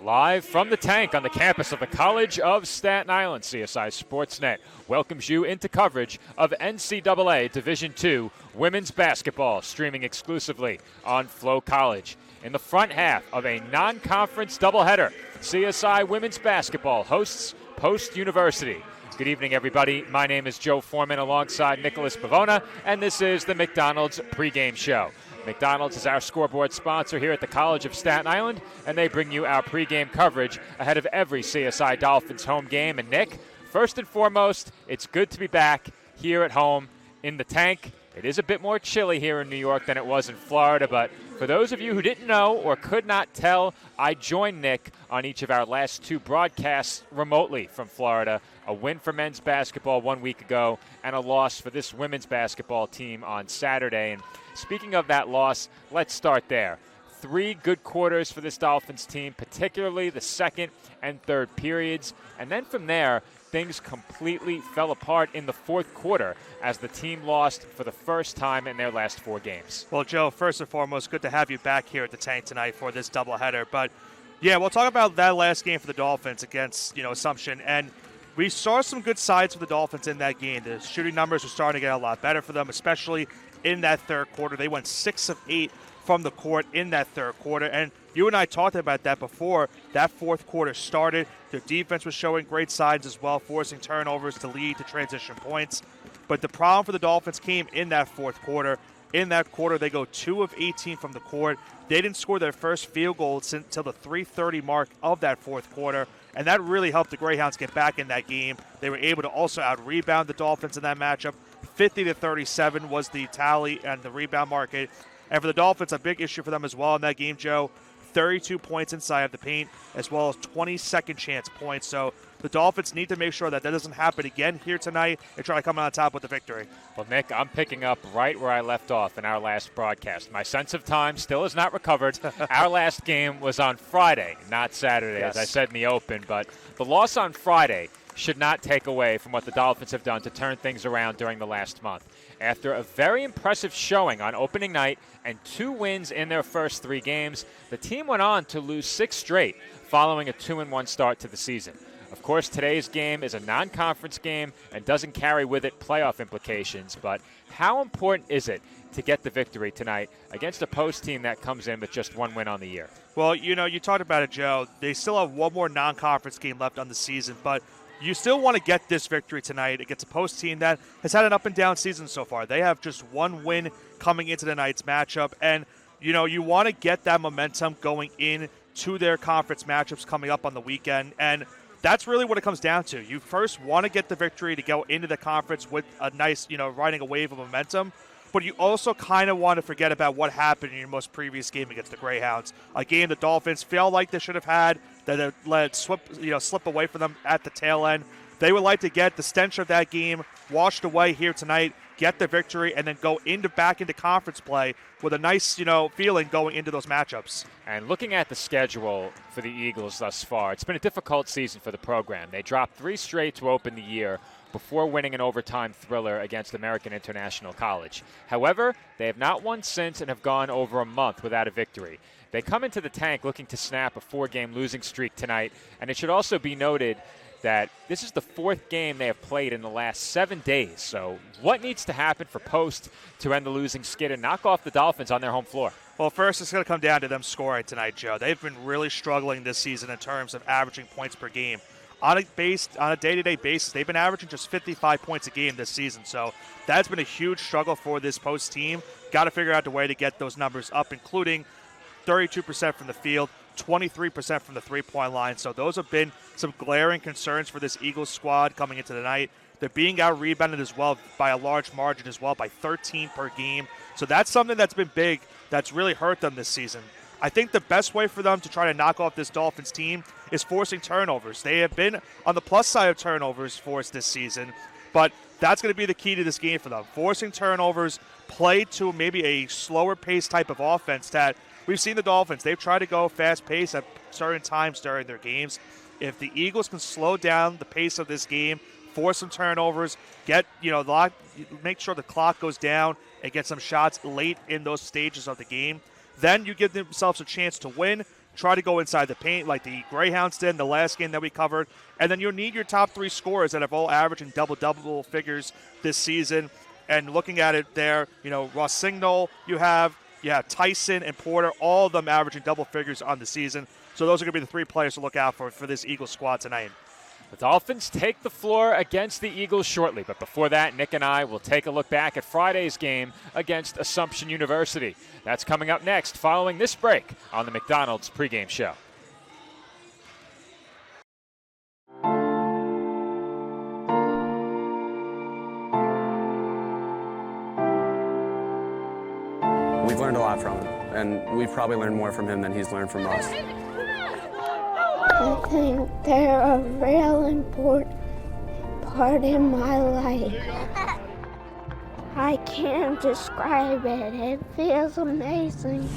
Live from the tank on the campus of the College of Staten Island, CSI Sportsnet welcomes you into coverage of NCAA Division II women's basketball, streaming exclusively on Flow College. In the front half of a non-conference doubleheader, CSI women's basketball hosts Post University. Good evening, everybody. My name is Joe Foreman alongside Nicholas Pavona, and this is the McDonald's pregame show. McDonald's is our scoreboard sponsor here at the College of Staten Island, and they bring you our pregame coverage ahead of every CSI Dolphins home game. And Nick, first and foremost, it's good to be back here at home in the tank. It is a bit more chilly here in New York than it was in Florida, but for those of you who didn't know or could not tell, I joined Nick on each of our last two broadcasts remotely from Florida. A win for men's basketball 1 week ago and a loss for this women's basketball team on Saturday. And speaking of that loss, let's start there. 3 good quarters for this Dolphins team, particularly the second and third periods. And then from there, things completely fell apart in the fourth quarter as the team lost for the first time in their last 4 games. Well, Joe, first and foremost, good to have you back here at the tank tonight for this doubleheader. But, yeah, we'll talk about that last game for the Dolphins against, Assumption. And we saw some good sides for the Dolphins in that game. The shooting numbers were starting to get a lot better for them, especially in that third quarter. They went 6 of 8 from the court in that third quarter. And you and I talked about that before that fourth quarter started. Their defense was showing great signs as well, forcing turnovers to lead to transition points. But the problem for the Dolphins came in that fourth quarter. In that quarter, they go 2 of 18 from the court. They didn't score their first field goal until the 3:30 mark of that fourth quarter, and that really helped the Greyhounds get back in that game. They were able to also out-rebound the Dolphins in that matchup. 50-37 was the tally and the rebound market. And for the Dolphins, a big issue for them as well in that game, Joe. 32 points inside of the paint, as well as 20 second chance points. So the Dolphins need to make sure that doesn't happen again here tonight and try to come out on top with the victory. Well, Nick, I'm picking up right where I left off in our last broadcast. My sense of time still is not recovered. Our last game was on Friday, not Saturday, yes, as I said in the open. But the loss on Friday should not take away from what the Dolphins have done to turn things around during the last month. After a very impressive showing on opening night and 2 wins in their first 3 games, the team went on to lose 6 straight following a 2-1 start to the season. Of course, today's game is a non-conference game and doesn't carry with it playoff implications, but how important is it to get the victory tonight against a Post team that comes in with just 1 win on the year? Well, you talked about it, Joe. They still have 1 more non-conference game left on the season, but you still want to get this victory tonight against a Post team that has had an up-and-down season so far. They have just 1 win coming into tonight's matchup, and, you want to get that momentum going in to their conference matchups coming up on the weekend, and that's really what it comes down to. You first want to get the victory to go into the conference with a nice, riding a wave of momentum, but you also kind of want to forget about what happened in your most previous game against the Greyhounds, a game the Dolphins felt like they should have had, that it let slip away from them at the tail end. They would like to get the stench of that game washed away here tonight, get the victory, and then go back into conference play with a nice, feeling going into those matchups. And looking at the schedule for the Eagles thus far, it's been a difficult season for the program. They dropped 3 straight to open the year before winning an overtime thriller against American International College. However, they have not won since and have gone over a month without a victory. They come into the tank looking to snap a 4-game losing streak tonight, and it should also be noted that this is the 4th game they have played in the last 7 days. So what needs to happen for Post to end the losing skid and knock off the Dolphins on their home floor? Well, first, it's going to come down to them scoring tonight, Joe. They've been really struggling this season in terms of averaging points per game. On a day-to-day basis, they've been averaging just 55 points a game this season. So that's been a huge struggle for this Post team. Got to figure out the way to get those numbers up, including 32% from the field, 23% from the three-point line. So those have been some glaring concerns for this Eagles squad coming into the night. They're being out-rebounded as well by a large margin as well, by 13 per game. So that's something that's been big, that's really hurt them this season. I think the best way for them to try to knock off this Dolphins team is forcing turnovers. They have been on the plus side of turnovers for us this season, but that's going to be the key to this game for them. Forcing turnovers, play to maybe a slower pace type of offense that we've seen the Dolphins. They've tried to go fast pace at certain times during their games. If the Eagles can slow down the pace of this game, force some turnovers, make sure the clock goes down and get some shots late in those stages of the game, then you give themselves a chance to win. try to go inside the paint like the Greyhounds did in the last game that we covered. And then you'll need your top 3 scorers that have all averaged in double figures this season. And looking at it there, Ross Signal, you have Tyson and Porter, all of them averaging double figures on the season. So those are going to be the 3 players to look out for this Eagles squad tonight. The Dolphins take the floor against the Eagles shortly, but before that, Nick and I will take a look back at Friday's game against Assumption University. That's coming up next, following this break on the McDonald's pregame show. We've learned a lot from him, and we've probably learned more from him than he's learned from us. I think they're a real important part in my life. I can't describe it. It feels amazing.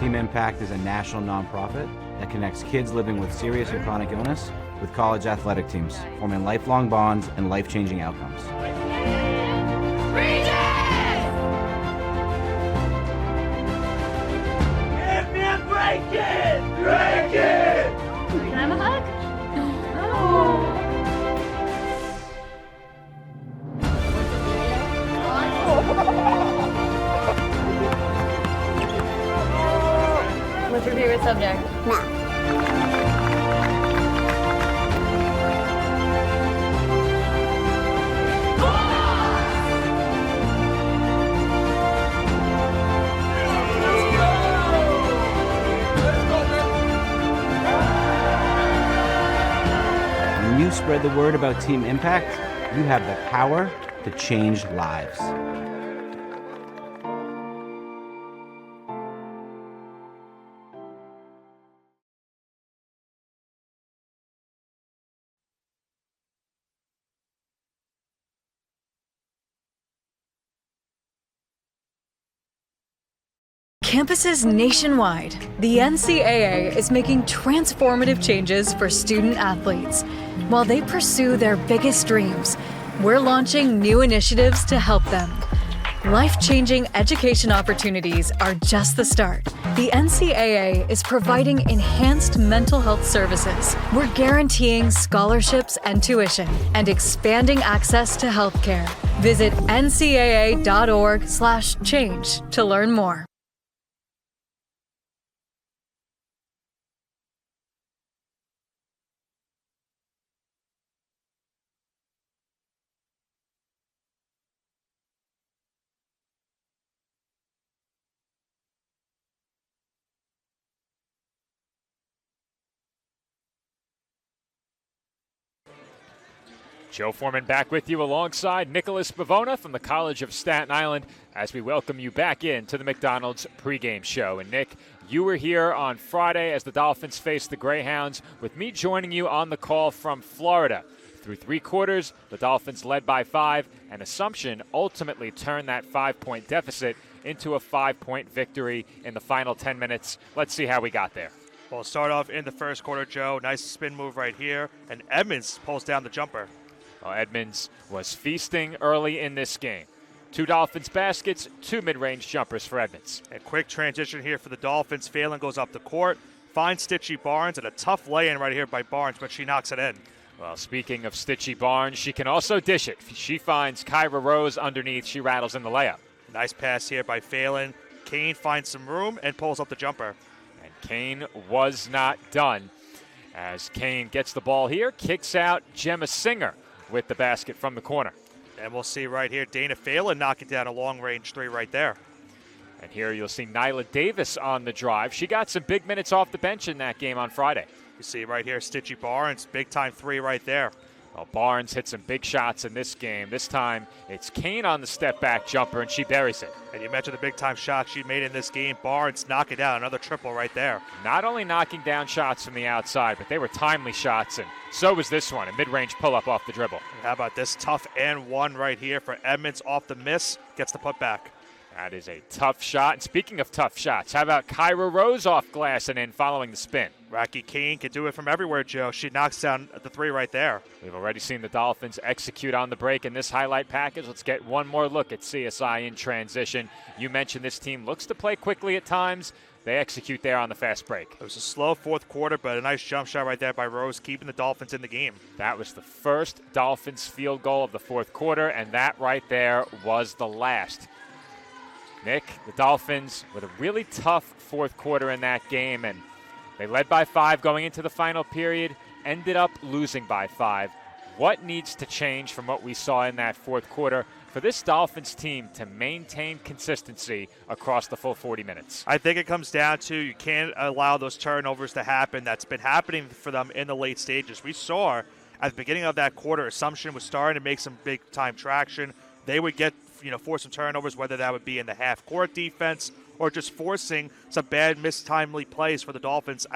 Team Impact is a national nonprofit that connects kids living with serious and chronic illness with college athletic teams, forming lifelong bonds and life-changing outcomes. Break it! Can I have a hug? What's your favorite subject? Math. When you spread the word about Team Impact, you have the power to change lives. Campuses nationwide, the NCAA is making transformative changes for student athletes. While they pursue their biggest dreams, we're launching new initiatives to help them. Life-changing education opportunities are just the start. The NCAA is providing enhanced mental health services. We're guaranteeing scholarships and tuition and expanding access to healthcare. Visit ncaa.org/change to learn more. Joe Foreman back with you alongside Nicholas Bavona from the College of Staten Island as we welcome you back into the McDonald's pregame show. And Nick, you were here on Friday as the Dolphins faced the Greyhounds, with me joining you on the call from Florida. Through 3 quarters, the Dolphins led by 5, and Assumption ultimately turned that 5-point deficit into a 5-point victory in the final 10 minutes. Let's see how we got there. We'll start off in the first quarter, Joe. Nice spin move right here, and Edmonds pulls down the jumper. Well, Edmonds was feasting early in this game. 2 Dolphins baskets, 2 mid-range jumpers for Edmonds. A quick transition here for the Dolphins. Phelan goes up the court, finds Stitchy Barnes, and a tough lay-in right here by Barnes, but she knocks it in. Well, speaking of Stitchy Barnes, she can also dish it. She finds Kyra Rose underneath. She rattles in the layup. Nice pass here by Phelan. Kane finds some room and pulls up the jumper. And Kane was not done, as Kane gets the ball here, kicks out Gemma Singer with the basket from the corner. And we'll see right here Dana Phelan knocking down a long-range 3 right there. And here you'll see Nyla Davis on the drive. She got some big minutes off the bench in that game on Friday. You see right here Stitchy Barnes, big-time 3 right there. Well, Barnes hit some big shots in this game. This time it's Kane on the step-back jumper, and she buries it. And you mentioned the big-time shot she made in this game. Barnes knocking down another triple right there. Not only knocking down shots from the outside, but they were timely shots, and so was this one, a mid-range pull-up off the dribble. And how about this tough and one right here for Edmonds off the miss, gets the putback. That is a tough shot. And speaking of tough shots, how about Kyra Rose off glass and in following the spin? Rocky Kane can do it from everywhere, Joe. She knocks down the three right there. We've already seen the Dolphins execute on the break in this highlight package. Let's get one more look at CSI in transition. You mentioned this team looks to play quickly at times. They execute there on the fast break. It was a slow fourth quarter, but a nice jump shot right there by Rose, keeping the Dolphins in the game. That was the first Dolphins field goal of the fourth quarter, and that right there was the last. Nick, the Dolphins with a really tough fourth quarter in that game, and they led by 5 going into the final period, ended up losing by 5. What needs to change from what we saw in that fourth quarter for this Dolphins team to maintain consistency across the full 40 minutes? I think it comes down to you can't allow those turnovers to happen. That's been happening for them in the late stages. We saw at the beginning of that quarter, Assumption was starting to make some big-time traction. They would get, force some turnovers, whether that would be in the half-court defense or just forcing some bad, mistimely plays for the Dolphins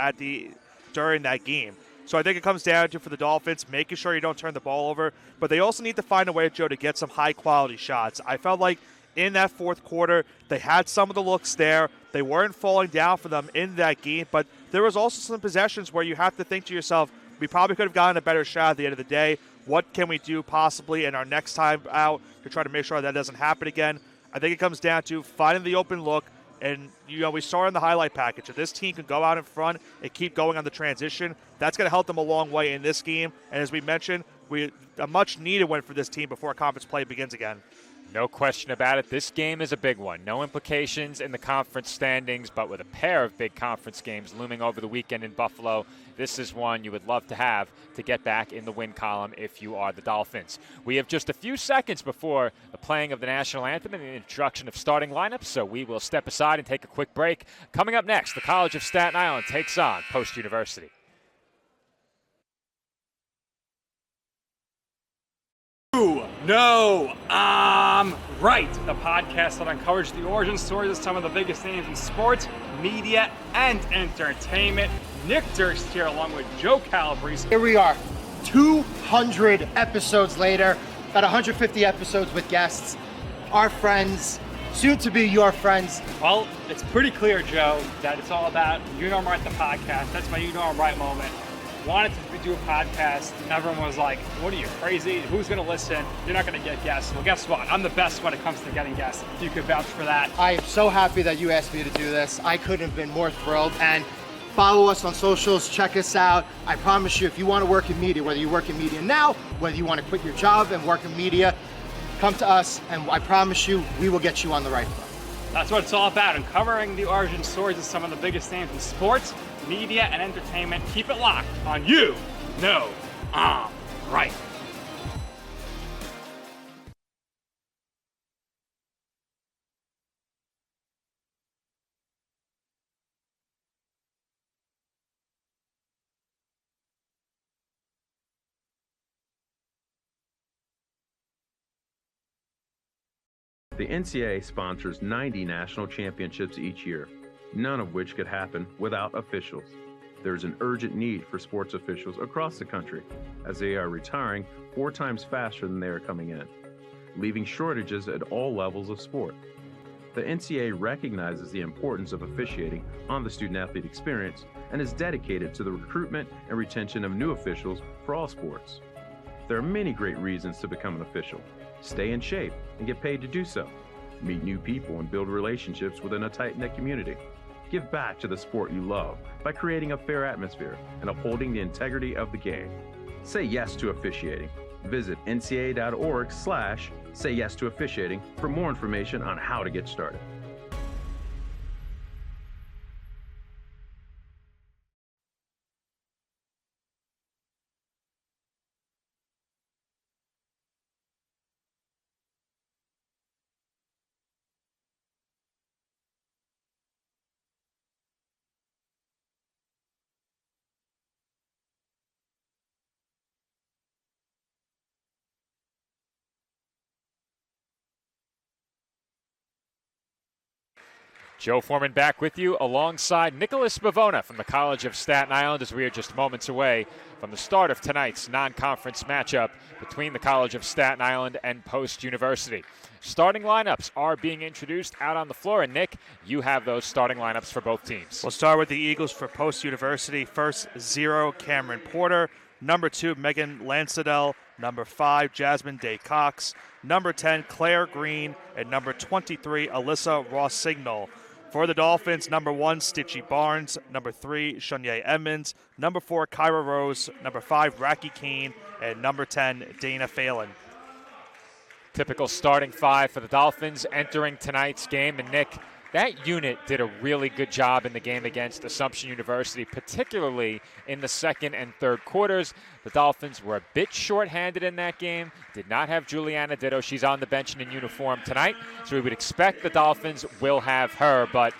during that game. So I think it comes down to, for the Dolphins, making sure you don't turn the ball over. But they also need to find a way, Joe, to get some high-quality shots. I felt like in that fourth quarter, they had some of the looks there. They weren't falling down for them in that game. But there was also some possessions where you have to think to yourself, we probably could have gotten a better shot at the end of the day. What can we do possibly in our next time out to try to make sure that doesn't happen again? I think it comes down to finding the open look. And, we saw in the highlight package, if this team can go out in front and keep going on the transition, that's going to help them a long way in this game. And as we mentioned, a much-needed win for this team before conference play begins again. No question about it. This game is a big one. No implications in the conference standings, but with a pair of big conference games looming over the weekend in Buffalo, this is one you would love to have to get back in the win column if you are the Dolphins. We have just a few seconds before the playing of the national anthem and the introduction of starting lineups, so we will step aside and take a quick break. Coming up next, the College of Staten Island takes on Post University. No, I'm right. The podcast that uncovers the origin stories of some of the biggest names in sports, media, and entertainment. Nick Durst here along with Joe Calabrese. Here we are, 200 episodes later, about 150 episodes with guests, our friends, soon to be your friends. Well, it's pretty clear, Joe, that it's all about You Know I'm Right, the podcast. That's my You Know I'm Right moment. Wanted to do a podcast. Everyone was like, what are you, crazy? Who's going to listen? You're not going to get guests. Well, guess what? I'm the best when it comes to getting guests. You could vouch for that. I am so happy that you asked me to do this. I couldn't have been more thrilled. And follow us on socials. Check us out. I promise you, if you want to work in media, whether you work in media now, whether you want to quit your job and work in media, come to us, and I promise you, we will get you on the right foot. That's what it's all about, uncovering the origin stories of some of the biggest names in sports, media, and entertainment. Keep it locked on You Know I'm Right. The NCAA sponsors 90 national championships each year, none of which could happen without officials. There's an urgent need for sports officials across the country, as they are retiring 4 times faster than they are coming in, leaving shortages at all levels of sport. The NCAA recognizes the importance of officiating on the student-athlete experience and is dedicated to the recruitment and retention of new officials for all sports. There are many great reasons to become an official. Stay in shape and get paid to do so. Meet new people and build relationships within a tight-knit community. Give back to the sport you love by creating a fair atmosphere and upholding the integrity of the game. Say yes to officiating. Visit ncaa.org/say yes to officiating for more information on how to get started. Joe Foreman back with you alongside Nicholas Bavona from the College of Staten Island as we are just moments away from the start of tonight's non-conference matchup between the College of Staten Island and Post University. Starting lineups are being introduced out on the floor, and Nick, you have those starting lineups for both teams. We'll start with the Eagles for Post University. First, 0, Cameron Porter. Number 2, Megan Lansadell. Number 5, Jasmine Day Cox. Number 10, Claire Green. And number 23, Alyssa Rossignol. For the Dolphins, number 1, Stitchy Barnes. Number 3, Shunye Edmonds. Number 4, Kyra Rose. Number 5, Raki Kane. And number 10, Dana Phelan. Typical starting 5 for the Dolphins entering tonight's game. And Nick, that unit did a really good job in the game against Assumption University, particularly in the second and third quarters. The Dolphins were a bit shorthanded in that game, did not have Juliana Ditto. She's on the bench and in uniform tonight, so we would expect the Dolphins will have her. But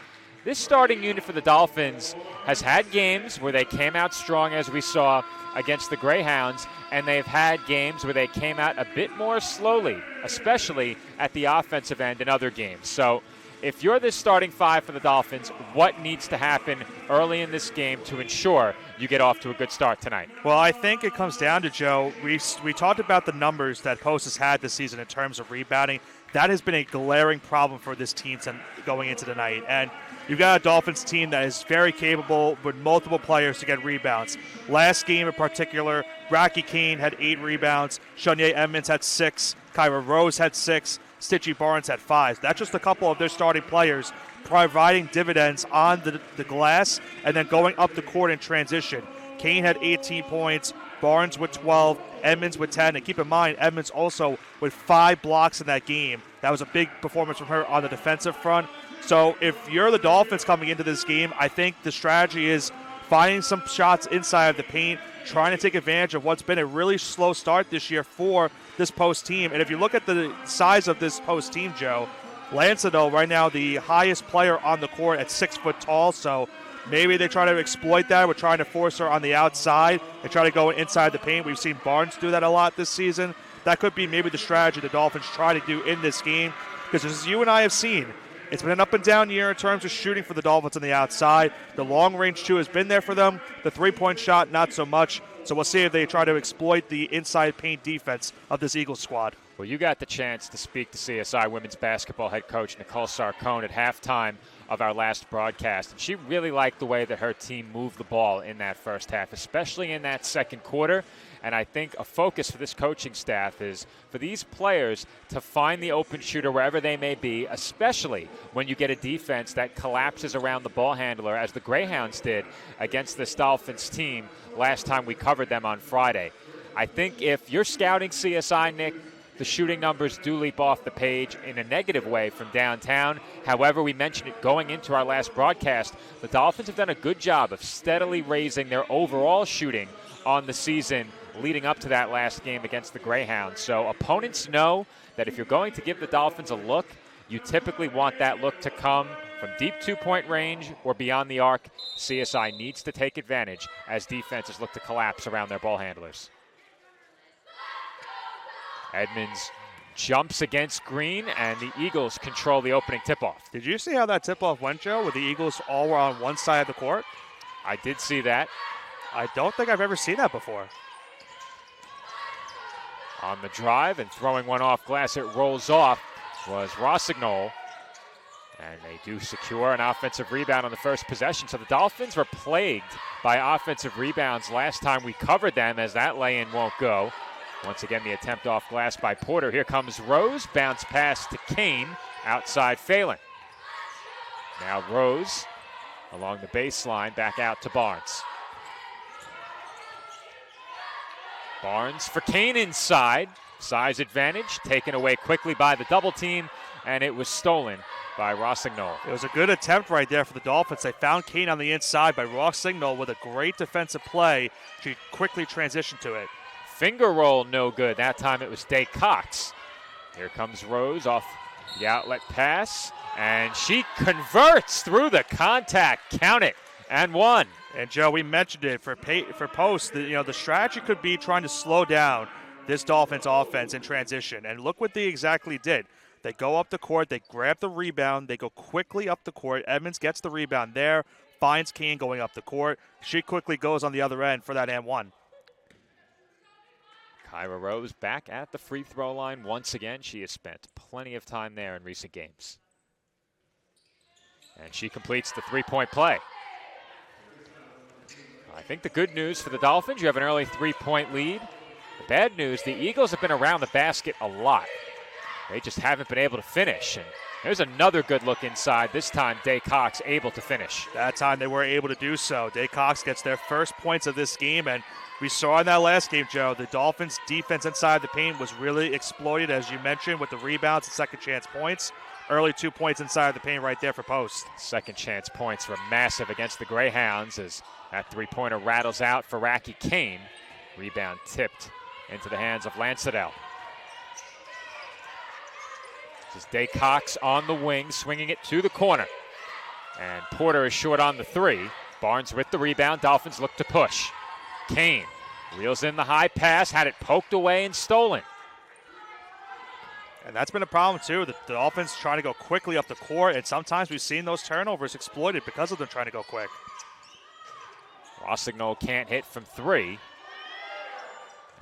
this starting unit for the Dolphins has had games where they came out strong, as we saw against the Greyhounds, and they've had games where they came out a bit more slowly, especially at the offensive end in other games. So if you're this starting 5 for the Dolphins, what needs to happen early in this game to ensure you get off to a good start tonight? Well, I think it comes down to, Joe, we talked about the numbers that Post has had this season in terms of rebounding. That has been a glaring problem for this team going into the night. And you've got a Dolphins team that is very capable with multiple players to get rebounds. Last game in particular, Raki Kane had 8 rebounds. Shunye Edmonds had 6. Kyra Rose had 6. Stitchy Barnes had 5. That's just a couple of their starting players providing dividends on the glass and then going up the court in transition. Kane had 18 points, Barnes with 12, Edmonds with 10. And keep in mind, Edmonds also with 5 blocks in that game. That was a big performance from her on the defensive front. So if you're the Dolphins coming into this game, I think the strategy is finding some shots inside of the paint, trying to take advantage of what's been a really slow start this year for this Post team. And if you look at the size of this Post team, Joe, Lansadell right now the highest player on the court at 6 foot tall, so maybe they try to exploit that. We're trying to force her on the outside and try to go inside the paint. We've seen Barnes do that a lot this season. That could be maybe the strategy the Dolphins try to do in this game, because as you and I have seen, it's been an up and down year in terms of shooting for the Dolphins on the outside. The long range 2 has been there for them. The 3-point shot, not so much. So we'll see if they try to exploit the inside paint defense of this Eagles squad. Well, you got the chance to speak to CSI women's basketball head coach Nicole Sarcone at halftime of our last broadcast, and she really liked the way that her team moved the ball in that first half, especially in that second quarter. And I think a focus for this coaching staff is for these players to find the open shooter wherever they may be, especially when you get a defense that collapses around the ball handler, as the Greyhounds did against this Dolphins team last time we covered them on Friday. I think if you're scouting CSI, Nick, the shooting numbers do leap off the page in a negative way from downtown. However, we mentioned it going into our last broadcast, the Dolphins have done a good job of steadily raising their overall shooting on the season leading up to that last game against the Greyhounds. So opponents know that if you're going to give the Dolphins a look, you typically want that look to come from deep 2-point range or beyond the arc. CSI needs to take advantage as defenses look to collapse around their ball handlers. Edmonds jumps against Green, and the Eagles control the opening tip-off. Did you see how that tip-off went, Joe, where the Eagles all were on one side of the court? I did see that. I don't think I've ever seen that before. On the drive and throwing one off glass, it rolls off, was Rossignol. And they do secure an offensive rebound on the first possession. So the Dolphins were plagued by offensive rebounds last time we covered them, as that lay-in won't go. Once again, the attempt off glass by Porter. Here comes Rose. Bounce pass to Kane. Outside Phelan. Now Rose along the baseline. Back out to Barnes. Barnes for Kane inside. Size advantage. Taken away quickly by the double team. And it was stolen by Rossignol. It was a good attempt right there for the Dolphins. They found Kane on the inside by Rossignol with a great defensive play. She quickly transitioned to it. Finger roll, no good. That time it was Day Cox. Here comes Rose off the outlet pass, and she converts through the contact. Count it, and one. And Joe, we mentioned it for Post. The strategy could be trying to slow down this Dolphins offense in transition. And look what they exactly did. They go up the court. They grab the rebound. They go quickly up the court. Edmonds gets the rebound there, finds Kane going up the court. She quickly goes on the other end for that and one. Kyra Rose back at the free throw line once again. She has spent plenty of time there in recent games. And she completes the three-point play. I think the good news for the Dolphins, you have an early three-point lead. The bad news, the Eagles have been around the basket a lot. They just haven't been able to finish. And there's another good look inside. This time, Day Cox able to finish. That time they were able to do so. Day Cox gets their first points of this game, and we saw in that last game, Joe, the Dolphins' defense inside the paint was really exploited, as you mentioned, with the rebounds and second chance points. Early 2 points inside the paint right there for Post. Second chance points were massive against the Greyhounds as that three-pointer rattles out for Raki Kane. Rebound tipped into the hands of Lansadell. This is Day Cox on the wing, swinging it to the corner. And Porter is short on the three. Barnes with the rebound. Dolphins look to push. Kane reels in the high pass, had it poked away and stolen. And that's been a problem, too. The Dolphins trying to go quickly up the court, and sometimes we've seen those turnovers exploited because of them trying to go quick. Rossignol can't hit from three.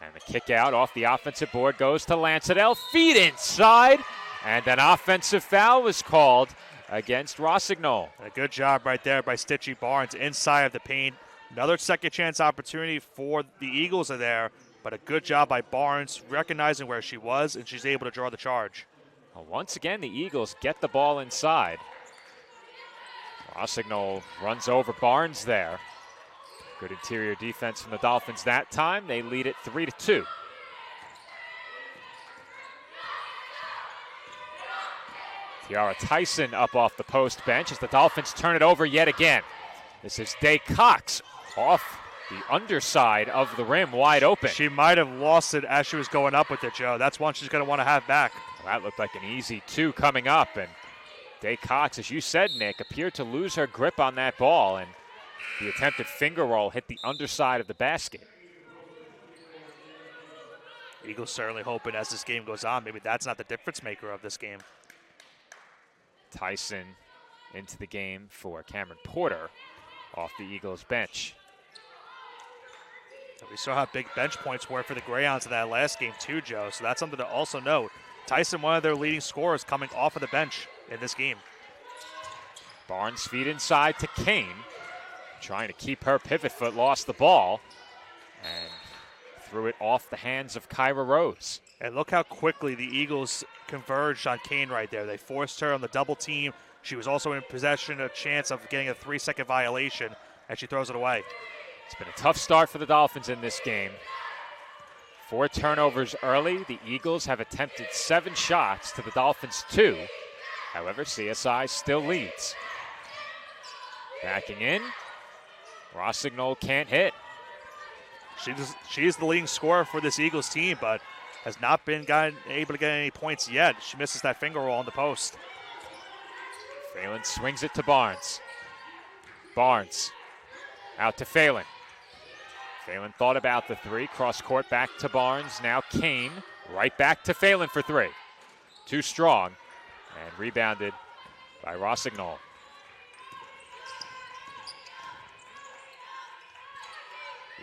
And the kick out off the offensive board goes to Lansadell. Feed inside, and an offensive foul was called against Rossignol. A good job right there by Stitchy Barnes inside of the paint. Another second chance opportunity for the Eagles are there, but a good job by Barnes recognizing where she was, and she's able to draw the charge. Well, once again, the Eagles get the ball inside. Rossignol runs over Barnes there. Good interior defense from the Dolphins that time. They lead it 3-2. Tiara Tyson up off the post bench as the Dolphins turn it over yet again. This is Day Cox off the underside of the rim, wide open. She might have lost it as she was going up with it, Joe. That's one she's going to want to have back. Well, that looked like an easy two coming up, and Day Cox, as you said, Nick, appeared to lose her grip on that ball, and the attempted finger roll hit the underside of the basket. Eagles certainly hoping as this game goes on, maybe that's not the difference maker of this game. Tyson into the game for Cameron Porter off the Eagles bench. We saw how big bench points were for the Greyhounds in that last game too, Joe, so that's something to also note. Tyson, one of their leading scorers, coming off of the bench in this game. Barnes feed inside to Kane, trying to keep her pivot foot, lost the ball, and threw it off the hands of Kyra Rose. And look how quickly the Eagles converged on Kane right there. They forced her on the double team. She was also in possession, a chance of getting a 3-second violation, and she throws it away. It's been a tough start for the Dolphins in this game. 4 turnovers early. The Eagles have attempted 7 shots to the Dolphins 2. However, CSI still leads. Backing in. Rossignol can't hit. She's the leading scorer for this Eagles team, but has not been able to get any points yet. She misses that finger roll on the post. Phelan swings it to Barnes. Barnes out to Phelan. Phelan thought about the three. Cross court back to Barnes. Now Kane right back to Phelan for three. Too strong and rebounded by Rossignol.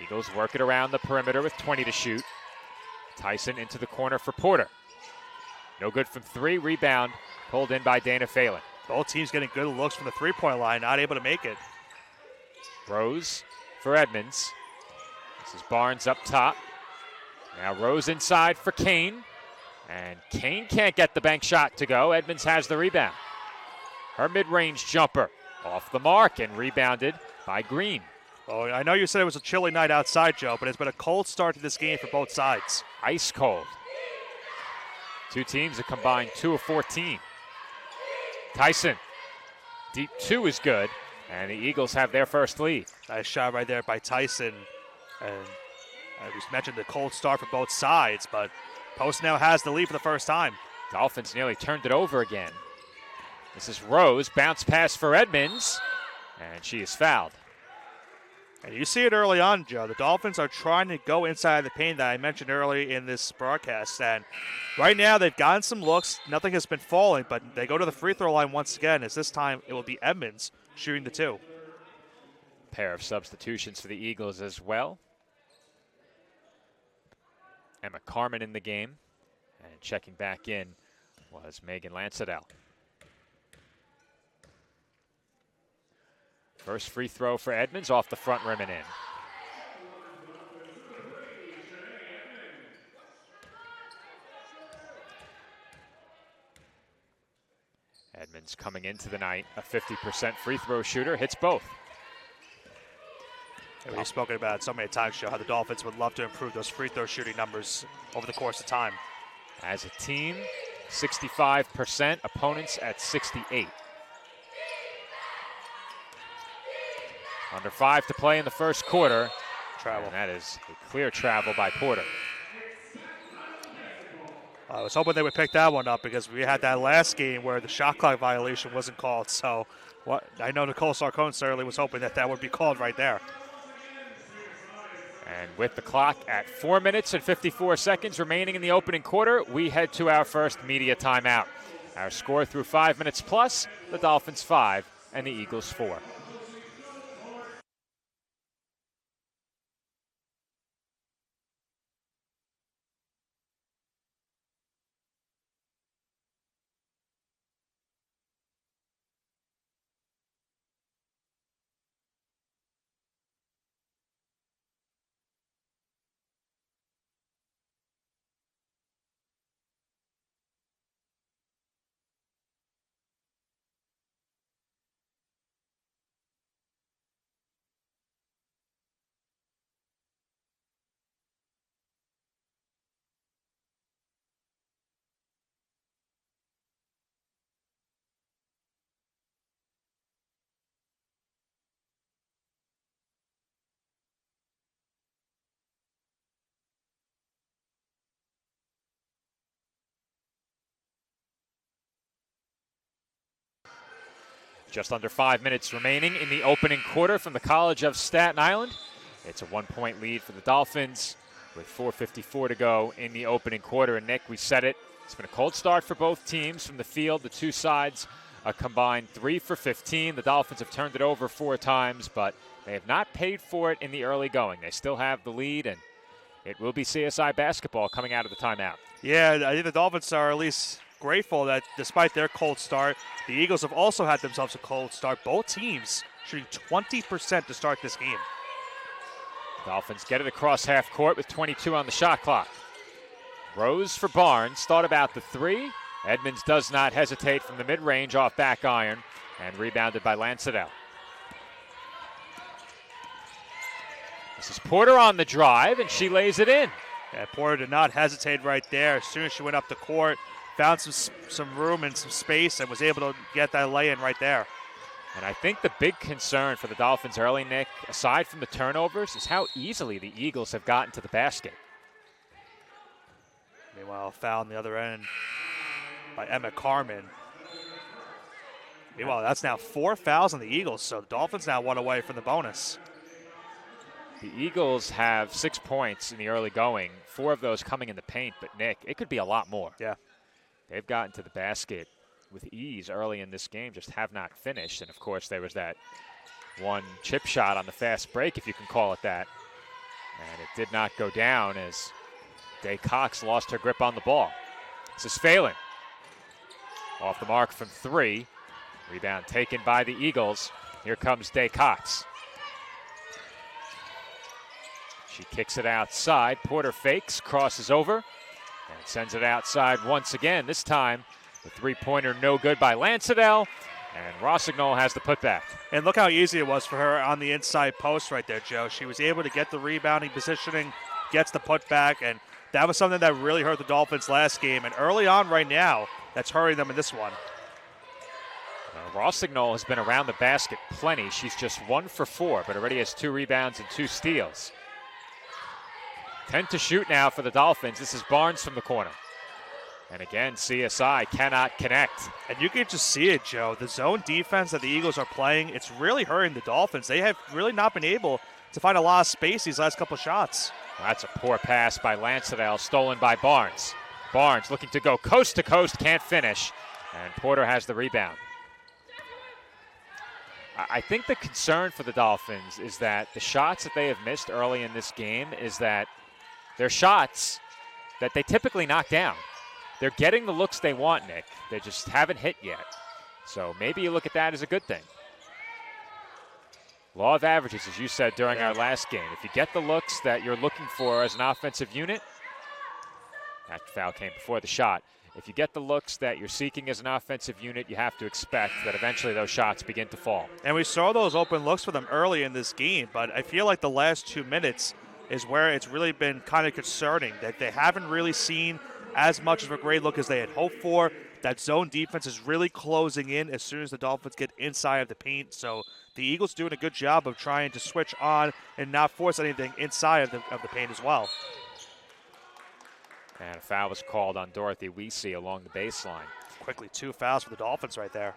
Eagles work it around the perimeter with 20 to shoot. Tyson into the corner for Porter. No good from three. Rebound pulled in by Dana Phelan. Both teams getting good looks from the three-point line, not able to make it. Rose for Edmonds. This is Barnes up top. Now Rose inside for Kane. And Kane can't get the bank shot to go. Edmonds has the rebound. Her mid-range jumper off the mark and rebounded by Green. Oh, I know you said it was a chilly night outside, Joe, but it's been a cold start to this game for both sides. Ice cold. Two teams have combined 2 of 14. Tyson, deep 2 is good, and the Eagles have their first lead. Nice shot right there by Tyson. And we mentioned the cold start for both sides, but Post now has the lead for the first time. Dolphins nearly turned it over again. This is Rose, bounce pass for Edmonds, and she is fouled. And you see it early on, Joe. The Dolphins are trying to go inside the paint that I mentioned early in this broadcast. And right now they've gotten some looks. Nothing has been falling, but they go to the free throw line once again, as this time it will be Edmonds shooting the 2. Pair of substitutions for the Eagles as well. Emma Carmen in the game. And checking back in was Megan Lansadell. First free throw for Edmonds off the front rim and in. Edmonds coming into the night, a 50% free throw shooter, hits both. And we've spoken about it so many times, Joe, how the Dolphins would love to improve those free throw shooting numbers over the course of time. As a team, 65%, opponents at 68. Under 5 to play in the first quarter. Travel. And that is a clear travel by Porter. I was hoping they would pick that one up because we had that last game where the shot clock violation wasn't called. So I know Nicole Sarcone certainly was hoping that would be called right there. And with the clock at 4 minutes and 54 seconds remaining in the opening quarter, we head to our first media timeout. Our score through 5 minutes plus, the Dolphins 5 and the Eagles 4. Just under 5 minutes remaining in the opening quarter from the College of Staten Island. It's a 1-point lead for the Dolphins with 4:54 to go in the opening quarter. And Nick, we said it, it's been a cold start for both teams from the field. The two sides a combined 3 for 15. The Dolphins have turned it over 4 times, but they have not paid for it in the early going. They still have the lead, and it will be CSI basketball coming out of the timeout. Yeah, I think the Dolphins are at least grateful that despite their cold start, the Eagles have also had themselves a cold start. Both teams shooting 20% to start this game. Dolphins get it across half court with 22 on the shot clock. Rose for Barnes, thought about the 3. Edmonds does not hesitate from the mid-range off back iron and rebounded by Lansadell. This is Porter on the drive, and she lays it in. Yeah, Porter did not hesitate right there. As soon as she went up the court, found some room and some space and was able to get that lay-in right there. And I think the big concern for the Dolphins early, Nick, aside from the turnovers, is how easily the Eagles have gotten to the basket. Meanwhile, foul on the other end by Emma Carmen. Meanwhile, that's now 4 fouls on the Eagles, so the Dolphins now 1 away from the bonus. The Eagles have 6 points in the early going, 4 of those coming in the paint, but Nick, it could be a lot more. Yeah. They've gotten to the basket with ease early in this game, just have not finished. And, of course, there was that one chip shot on the fast break, if you can call it that. And it did not go down as Day Cox lost her grip on the ball. This is Phelan. Off the mark from 3. Rebound taken by the Eagles. Here comes Day Cox. She kicks it outside. Porter fakes, crosses over, and sends it outside once again. This time, the three-pointer no good by Lansadell, and Rossignol has the putback. And look how easy it was for her on the inside post right there, Joe. She was able to get the rebounding positioning, gets the putback, and that was something that really hurt the Dolphins last game. And early on right now, that's hurting them in this one. Rossignol has been around the basket plenty. She's just 1 for 4, but already has 2 rebounds and 2 steals. 10 to shoot now for the Dolphins. This is Barnes from the corner. And again, CSI cannot connect. And you can just see it, Joe. The zone defense that the Eagles are playing, it's really hurting the Dolphins. They have really not been able to find a lot of space these last couple of shots. That's a poor pass by Lansadell, stolen by Barnes. Barnes looking to go coast to coast, can't finish, and Porter has the rebound. I think the concern for the Dolphins is that the shots that they have missed early in this game is that they're shots that they typically knock down. They're getting the looks they want, Nick. They just haven't hit yet. So maybe you look at that as a good thing. Law of averages, as you said during our last game. If you get the looks that you're looking for as an offensive unit, that foul came before the shot. If you get the looks that you're seeking as an offensive unit, you have to expect that eventually those shots begin to fall. And we saw those open looks for them early in this game, but I feel like the last 2 minutes is where it's really been kind of concerning that they haven't really seen as much of a great look as they had hoped for. That zone defense is really closing in as soon as the Dolphins get inside of the paint. So the Eagles doing a good job of trying to switch on and not force anything inside of the paint as well. And a foul was called on Dorothy Weesey along the baseline. Quickly, 2 fouls for the Dolphins right there.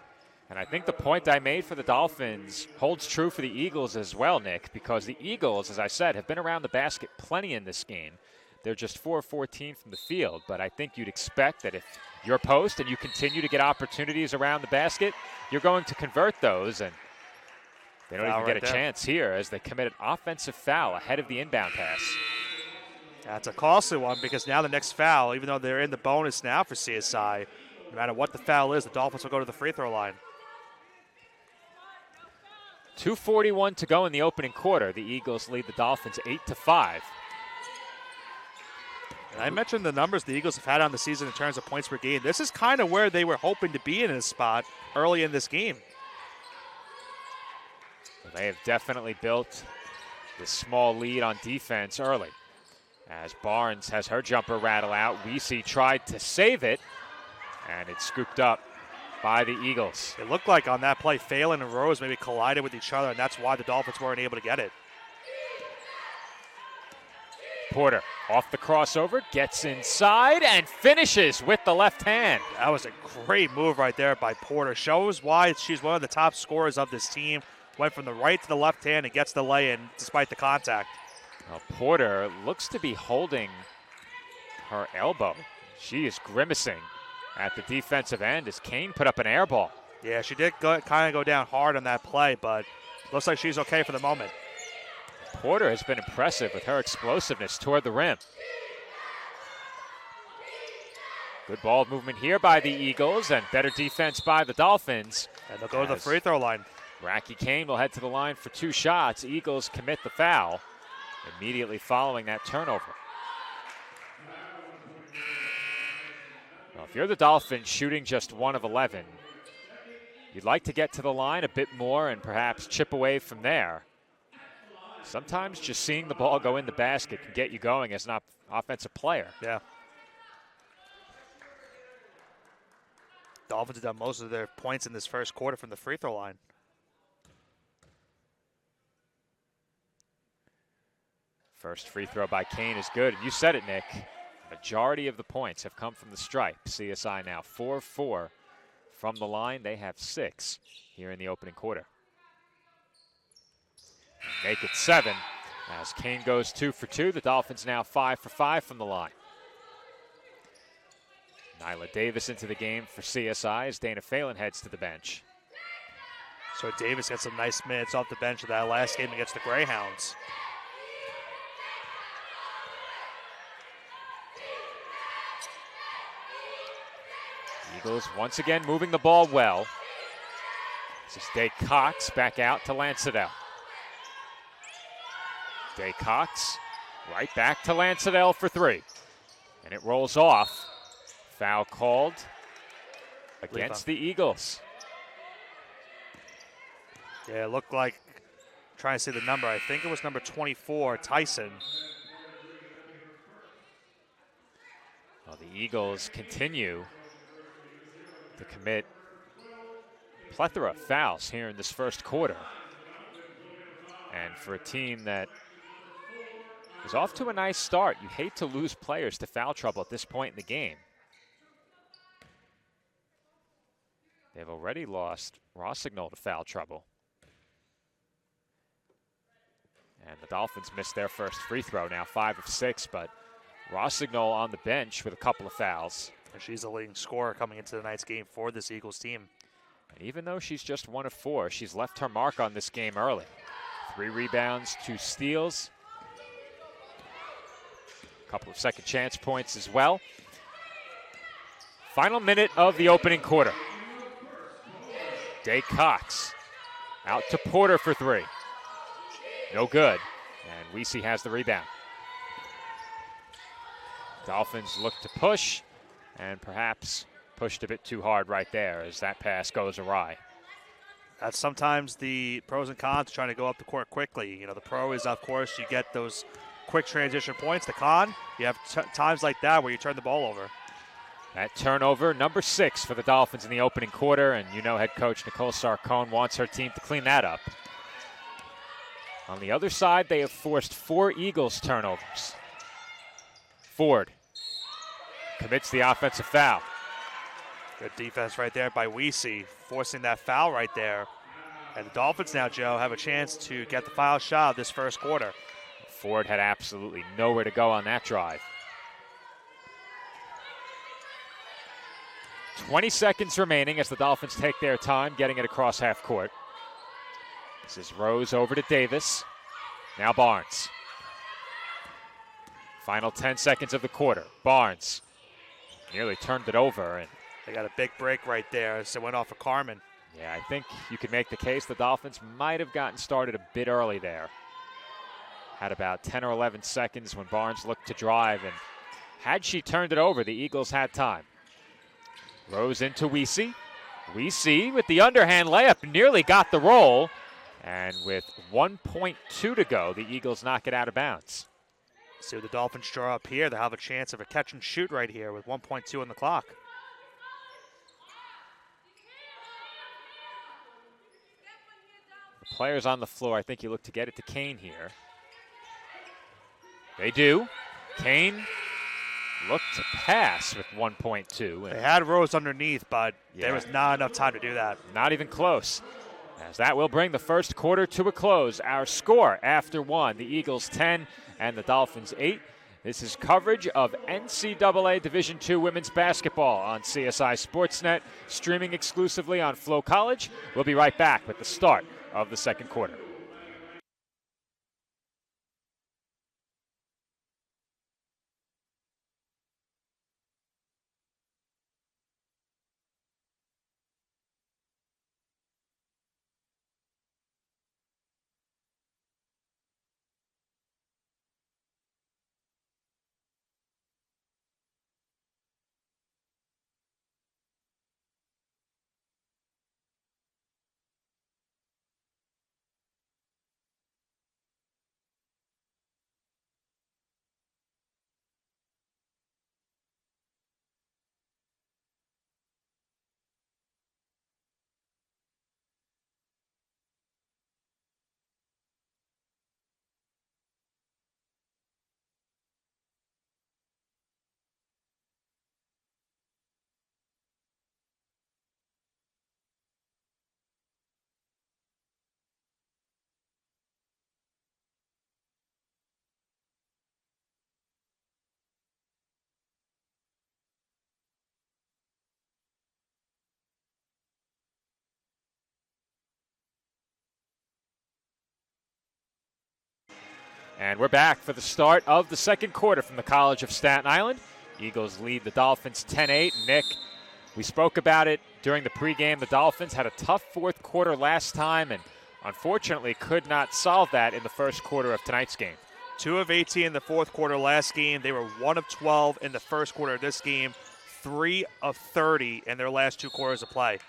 And I think the point I made for the Dolphins holds true for the Eagles as well, Nick, because the Eagles, as I said, have been around the basket plenty in this game. They're just 4 of 14 from the field, but I think you'd expect that if you're post and you continue to get opportunities around the basket, you're going to convert those, and they don't even get a chance here as they commit an offensive foul ahead of the inbound pass. That's a costly one because now the next foul, even though they're in the bonus now for CSI, no matter what the foul is, the Dolphins will go to the free throw line. 2:41 to go in the opening quarter. The Eagles lead the Dolphins 8-5. And I mentioned the numbers the Eagles have had on the season in terms of points per game. This is kind of where they were hoping to be in this spot early in this game. They have definitely built this small lead on defense early. As Barnes has her jumper rattle out, Weesey tried to save it, and it's scooped up by the Eagles. It looked like on that play, Phelan and Rose maybe collided with each other, and that's why the Dolphins weren't able to get it. Porter off the crossover, gets inside, and finishes with the left hand. That was a great move right there by Porter. Shows why she's one of the top scorers of this team. Went from the right to the left hand and gets the lay-in despite the contact. Well, Porter looks to be holding her elbow. She is grimacing at the defensive end as Kane put up an air ball. Yeah, she did kind of go down hard on that play, but looks like she's okay for the moment. Porter has been impressive with her explosiveness toward the rim. Good ball movement here by the Eagles and better defense by the Dolphins. And they'll go to the free throw line. Racky Kane will head to the line for 2 shots. Eagles commit the foul immediately following that turnover. Well, if you're the Dolphins shooting just 1 of 11, you'd like to get to the line a bit more and perhaps chip away from there. Sometimes just seeing the ball go in the basket can get you going as an offensive player. Yeah. Dolphins have done most of their points in this first quarter from the free throw line. First free throw by Kane is good. And you said it, Nick. Majority of the points have come from the stripe. CSI now 4-4 from the line. They have 6 here in the opening quarter. Make it 7 as Kane goes 2 for 2. The Dolphins now 5 for 5 from the line. Nyla Davis into the game for CSI as Dana Phelan heads to the bench. So Davis got some nice minutes off the bench of that last game against the Greyhounds. Eagles once again moving the ball well. This is Day Cox back out to Lansadell. Day Cox right back to Lansadell for 3. And it rolls off. Foul called against the Eagles. Yeah, it looked like, trying to see the number, I think it was number 24, Tyson. Well, the Eagles continue to commit a plethora of fouls here in this first quarter. And for a team that is off to a nice start, you hate to lose players to foul trouble at this point in the game. They've already lost Rossignol to foul trouble. And the Dolphins missed their first free throw, now 5 of 6, but Rossignol on the bench with a couple of fouls. And she's the leading scorer coming into tonight's game for this Eagles team. And even though she's just 1 of 4, she's left her mark on this game early. 3 rebounds, 2 steals. A couple of second chance points as well. Final minute of the opening quarter. Day Cox out to Porter for 3. No good. And Weesey has the rebound. Dolphins look to push and perhaps pushed a bit too hard right there as that pass goes awry. That's sometimes the pros and cons trying to go up the court quickly. You know, the pro is, of course, you get those quick transition points. The con, you have times like that where you turn the ball over. That turnover, number 6 for the Dolphins in the opening quarter, and you know head coach Nicole Sarcone wants her team to clean that up. On the other side, they have forced 4 Eagles turnovers. Ford commits the offensive foul. Good defense right there by Weesey, forcing that foul right there. And the Dolphins now, Joe, have a chance to get the foul shot of this first quarter. Ford had absolutely nowhere to go on that drive. 20 seconds remaining as the Dolphins take their time getting it across half court. This is Rose over to Davis. Now Barnes. Final 10 seconds of the quarter. Barnes nearly turned it over. And they got a big break right there as it went off of Carmen. Yeah, I think you could make the case the Dolphins might have gotten started a bit early there. Had about 10 or 11 seconds when Barnes looked to drive, and had she turned it over, the Eagles had time. Rose into Weesey. Weesey with the underhand layup nearly got the roll, and with 1.2 to go, the Eagles knock it out of bounds. See what the Dolphins draw up here. They'll have a chance of a catch and shoot right here with 1.2 on the clock. The players on the floor, I think you look to get it to Kane here. They do. Kane looked to pass with 1.2. They had Rose underneath, but there was not enough time to do that. Not even close. As that will bring the first quarter to a close. Our score after 1, the Eagles 10 and the Dolphins 8. This is coverage of NCAA Division II women's basketball on CSI Sportsnet, streaming exclusively on Flow College. We'll be right back with the start of the second quarter. And we're back for the start of the second quarter from the College of Staten Island. Eagles lead the Dolphins 10-8. Nick, we spoke about it during the pregame. The Dolphins had a tough fourth quarter last time and unfortunately could not solve that in the first quarter of tonight's game. 2 of 18 in the fourth quarter last game. They were 1 of 12 in the first quarter of this game. 3 of 30 in their last 2 quarters of play.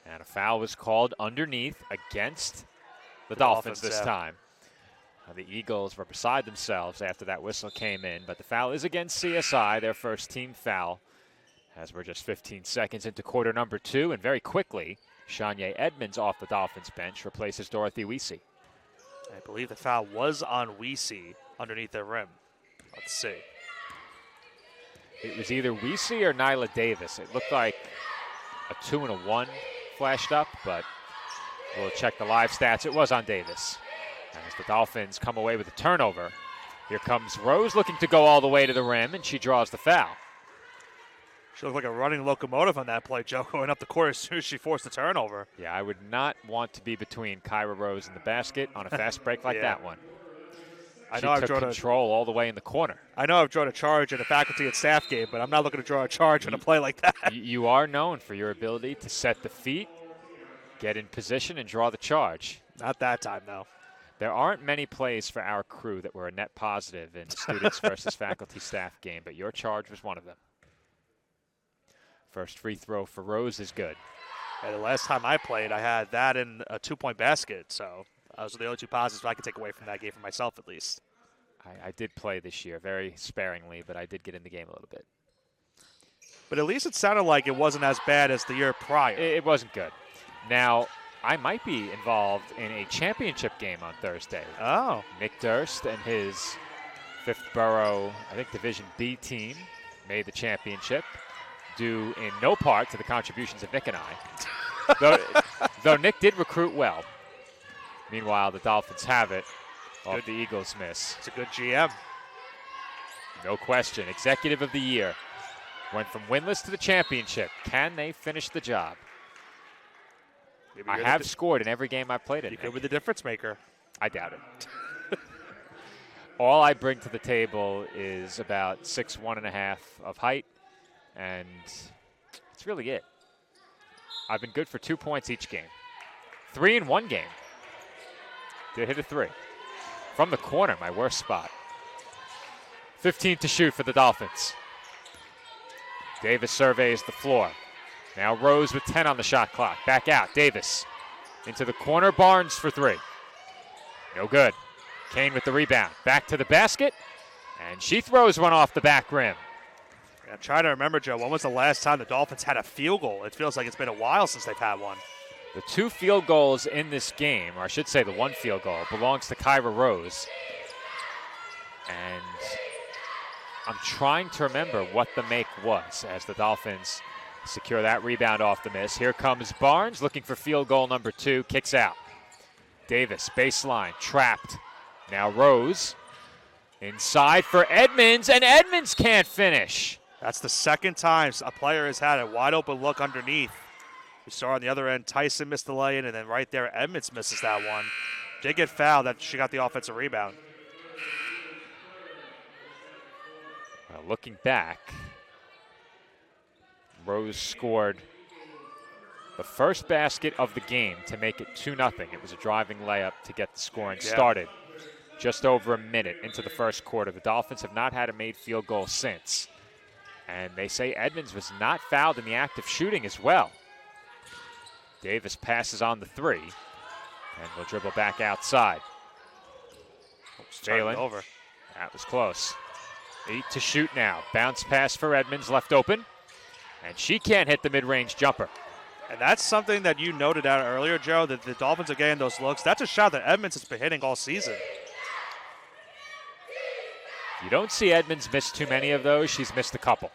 And a foul was called underneath against the Dolphins this time. The Eagles were beside themselves after that whistle came in, but the foul is against CSI, their first team foul, as we're just 15 seconds into quarter number 2, and very quickly, Shania Edmonds off the Dolphins bench replaces Dorothy Weesey. I believe the foul was on Weesey underneath the rim. Let's see. It was either Weesey or Nyla Davis. It looked like a 2 and a 1 flashed up, but we'll check the live stats. It was on Davis. As the Dolphins come away with a turnover. Here comes Rose looking to go all the way to the rim, and she draws the foul. She looked like a running locomotive on that play, Joe, going up the court as soon as she forced the turnover. Yeah, I would not want to be between Kyra Rose and the basket on a fast break like that one. She took control all the way in the corner. I know I've drawn a charge in a faculty and staff game, but I'm not looking to draw a charge on a play like that. You are known for your ability to set the feet, get in position, and draw the charge. Not that time, though. There aren't many plays for our crew that were a net positive in students versus faculty staff game, but your charge was one of them. First free throw for Rose is good. And the last time I played, I had that in a 2-point basket, so those are the only two positives I can take away from that game for myself, at least. I did play this year, very sparingly, but I did get in the game a little bit. But at least it sounded like it wasn't as bad as the year prior. It wasn't good. Now, I might be involved in a championship game on Thursday. Oh. Nick Durst and his 5th Borough, I think, Division B team made the championship, due in no part to the contributions of Nick and I. though Nick did recruit well. Meanwhile, the Dolphins have it off the Eagles' miss. It's a good GM. No question. Executive of the Year. Went from winless to the championship. Can they finish the job? I have scored in every game I've played in. You could be the difference maker. I doubt it. All I bring to the table is about 6'1.5" of height, and that's really it. I've been good for 2 points each game. 3 in one game. Did hit a 3. From the corner, my worst spot. 15 to shoot for the Dolphins. Davis surveys the floor. Now Rose with 10 on the shot clock. Back out, Davis. Into the corner, Barnes for 3. No good. Kane with the rebound. Back to the basket, and she throws one off the back rim. I'm trying to remember, Joe, when was the last time the Dolphins had a field goal? It feels like it's been a while since they've had one. The 2 field goals in this game, or I should say the 1 field goal, belongs to Kyra Rose. And I'm trying to remember what the make was as the Dolphins secure that rebound off the miss. Here comes Barnes looking for field goal number 2, kicks out. Davis, baseline, trapped. Now Rose inside for Edmonds, and Edmonds can't finish. That's the second time a player has had a wide open look underneath. We saw on the other end, Tyson missed the lay-in, and then right there, Edmonds misses that one. Did get fouled, that she got the offensive rebound. Well, looking back, Rose scored the first basket of the game to make it 2-0. It was a driving layup to get the scoring started. Just over a minute into the first quarter. The Dolphins have not had a made field goal since. And they say Edmonds was not fouled in the act of shooting as well. Davis passes on the 3 and will dribble back outside. Jalen, over. That was close. 8 to shoot now. Bounce pass for Edmonds, left open. And she can't hit the mid-range jumper. And that's something that you noted out earlier, Joe, that the Dolphins are getting those looks. That's a shot that Edmonds has been hitting all season. You don't see Edmonds miss too many of those. She's missed a couple.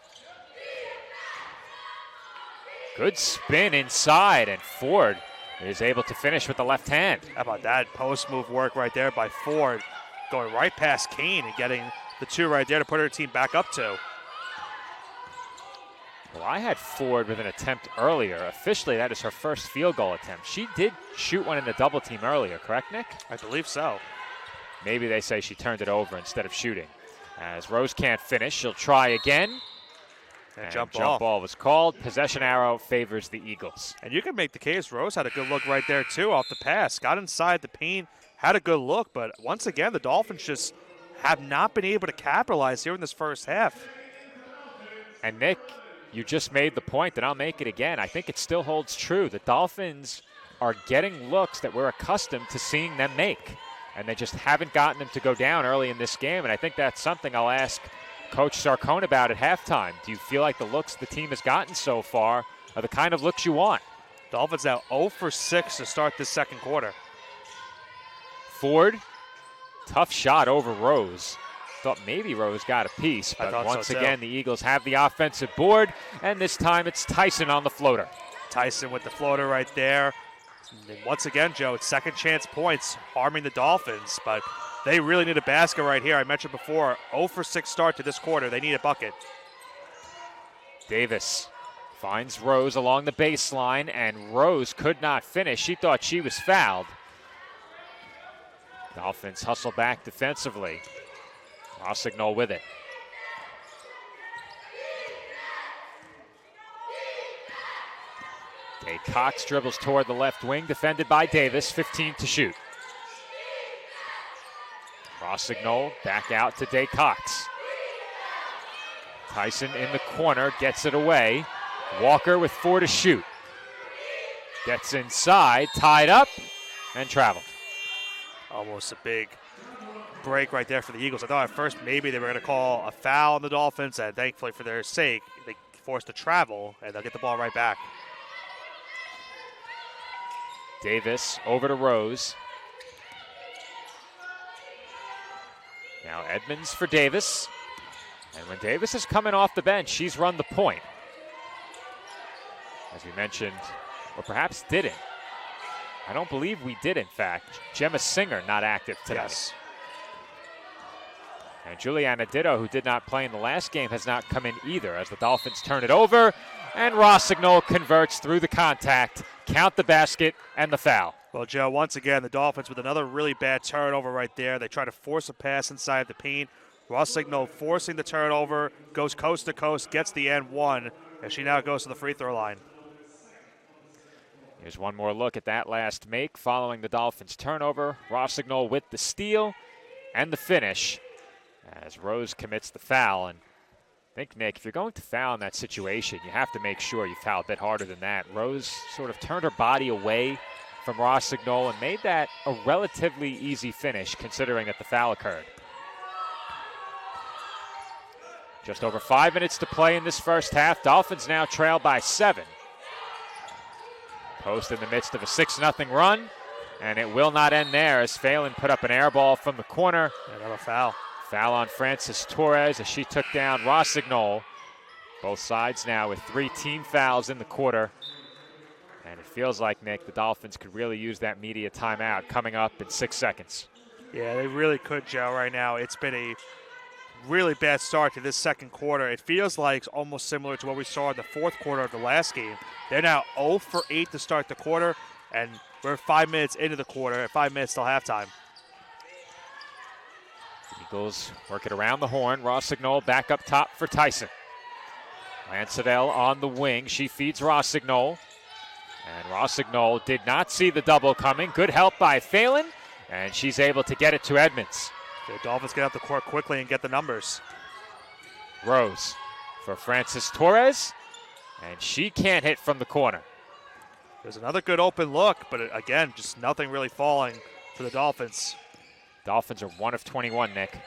Good spin inside, and Ford is able to finish with the left hand. How about that post move work right there by Ford, going right past Kane and getting the 2 right there to put her team back up 2. Well, I had Ford with an attempt earlier. Officially, that is her first field goal attempt. She did shoot one in the double team earlier, correct, Nick? I believe so. Maybe they say she turned it over instead of shooting. As Rose can't finish, she'll try again. And jump ball was called. Possession arrow favors the Eagles. And you can make the case Rose had a good look right there, too, off the pass. Got inside the paint, had a good look, but once again, the Dolphins just have not been able to capitalize here in this first half. And Nick, you just made the point, and I'll make it again. I think it still holds true. The Dolphins are getting looks that we're accustomed to seeing them make, and they just haven't gotten them to go down early in this game, and I think that's something I'll ask Coach Sarcone about at halftime. Do you feel like the looks the team has gotten so far are the kind of looks you want? Dolphins now 0 for 6 to start this second quarter. Ford, tough shot over Rose. Thought maybe Rose got a piece, but once again, the Eagles have the offensive board, and this time it's Tyson on the floater. Tyson with the floater right there. And once again, Joe, it's second chance points harming the Dolphins, but they really need a basket right here. I mentioned before, 0 for 6 start to this quarter. They need a bucket. Davis finds Rose along the baseline, and Rose could not finish. She thought she was fouled. Dolphins hustle back defensively. Rossignol with it. Day Cox dribbles toward the left wing, defended by Davis, 15 to shoot. Rossignol back out to Day Cox. Tyson in the corner, gets it away. Walker with 4 to shoot. Gets inside, tied up, and traveled. Almost a big break right there for the Eagles. I thought at first maybe they were going to call a foul on the Dolphins, and thankfully for their sake, they forced a travel, and they'll get the ball right back. Davis over to Rose. Now Edmonds for Davis. And when Davis is coming off the bench, she's run the point. As we mentioned, or perhaps didn't. I don't believe we did, in fact. Gemma Singer not active today. Yes. And Juliana Ditto, who did not play in the last game, has not come in either as the Dolphins turn it over. And Rossignol converts through the contact, count the basket, and the foul. Well, Joe, once again, the Dolphins with another really bad turnover right there. They try to force a pass inside the paint. Rossignol forcing the turnover, goes coast to coast, gets the N1, and she now goes to the free throw line. Here's one more look at that last make following the Dolphins turnover. Rossignol with the steal and the finish as Rose commits the foul. And I think, Nick, if you're going to foul in that situation, you have to make sure you foul a bit harder than that. Rose sort of turned her body away from Rossignol and made that a relatively easy finish considering that the foul occurred. Just over 5 minutes to play in this first half. Dolphins now trail by 7. Post in the midst of a 6-0 run, and it will not end there as Phelan put up an air ball from the corner. Another foul. Foul on Frances Torres as she took down Rossignol. Both sides now with 3 team fouls in the quarter. And it feels like, Nick, the Dolphins could really use that media timeout coming up in 6 seconds. Yeah, they really could, Joe, right now. It's been a really bad start to this second quarter. It feels like it's almost similar to what we saw in the fourth quarter of the last game. They're now 0 for 8 to start the quarter, and we're 5 minutes into the quarter, at 5 minutes till halftime. Eagles work it around the horn. Rossignol back up top for Tyson. Lansadell on the wing. She feeds Rossignol. And Rossignol did not see the double coming. Good help by Phelan, and she's able to get it to Edmonds. The Dolphins get out the court quickly and get the numbers. Rose for Frances Torres, and she can't hit from the corner. There's another good open look, but again, just nothing really falling for the Dolphins. Dolphins are 1 of 21, Nick.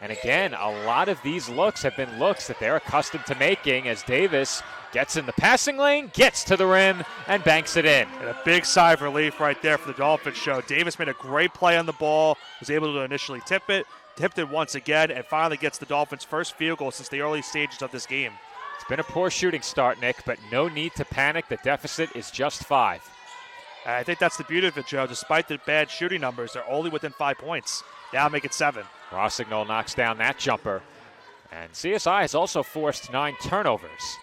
And again, a lot of these looks have been looks that they're accustomed to making as Davis gets in the passing lane, gets to the rim, and banks it in. And a big sigh of relief right there for the Dolphins show. Davis made a great play on the ball, was able to initially tip it, tipped it once again, and finally gets the Dolphins' first field goal since the early stages of this game. It's been a poor shooting start, Nick, but no need to panic. The deficit is just 5. I think that's the beauty of it, Joe. Despite the bad shooting numbers, they're only within 5 points. Now make it 7. Rossignol knocks down that jumper. And CSI has also forced 9 turnovers.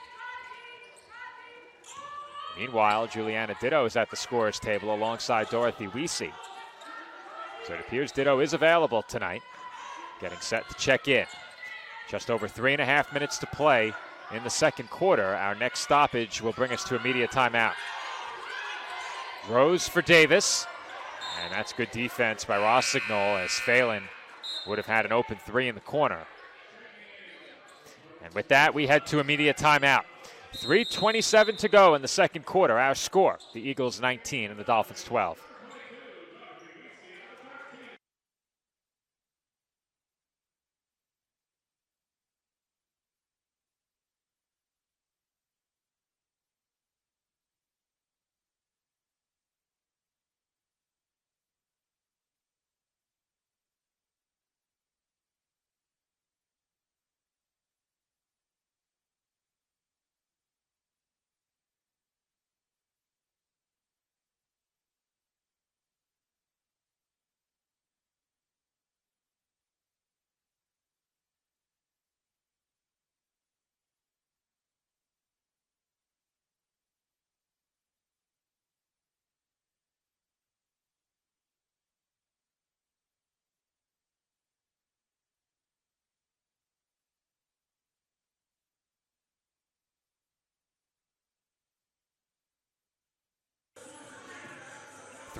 Meanwhile, Juliana Ditto is at the scorer's table alongside Dorothy Weesey. So it appears Ditto is available tonight, getting set to check in. Just over 3.5 minutes to play in the second quarter. Our next stoppage will bring us to a media timeout. Rose for Davis, and that's good defense by Rossignol as Phelan would have had an open 3 in the corner. And with that, we head to a media timeout. 3:27 to go in the second quarter. Our score, the Eagles 19 and the Dolphins 12.